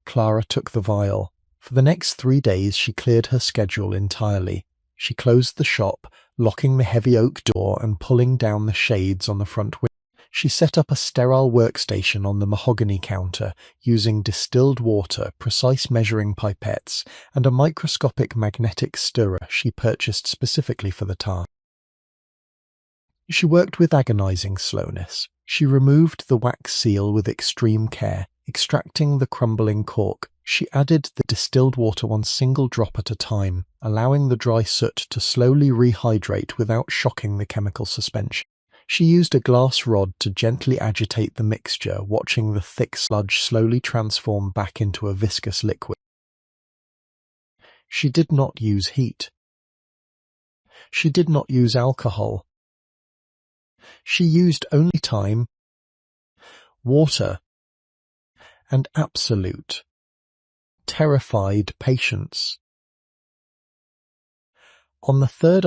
Clara took the vial. For the next 3 days she cleared her schedule entirely. She closed the shop, locking the heavy oak door and pulling down the shades on the front window. She set up a sterile workstation on the mahogany counter, using distilled water, precise measuring pipettes, and a microscopic magnetic stirrer she purchased specifically for the task. She worked with agonizing slowness. She removed the wax seal with extreme care, extracting the crumbling cork. She added the distilled water one single drop at a time, allowing the dry soot to slowly rehydrate without shocking the chemical suspension. She used a glass rod to gently agitate the mixture, watching the thick sludge slowly transform back into a viscous liquid. She did not use heat. She did not use alcohol. She used only time, water, and absolute, terrified patience. On the third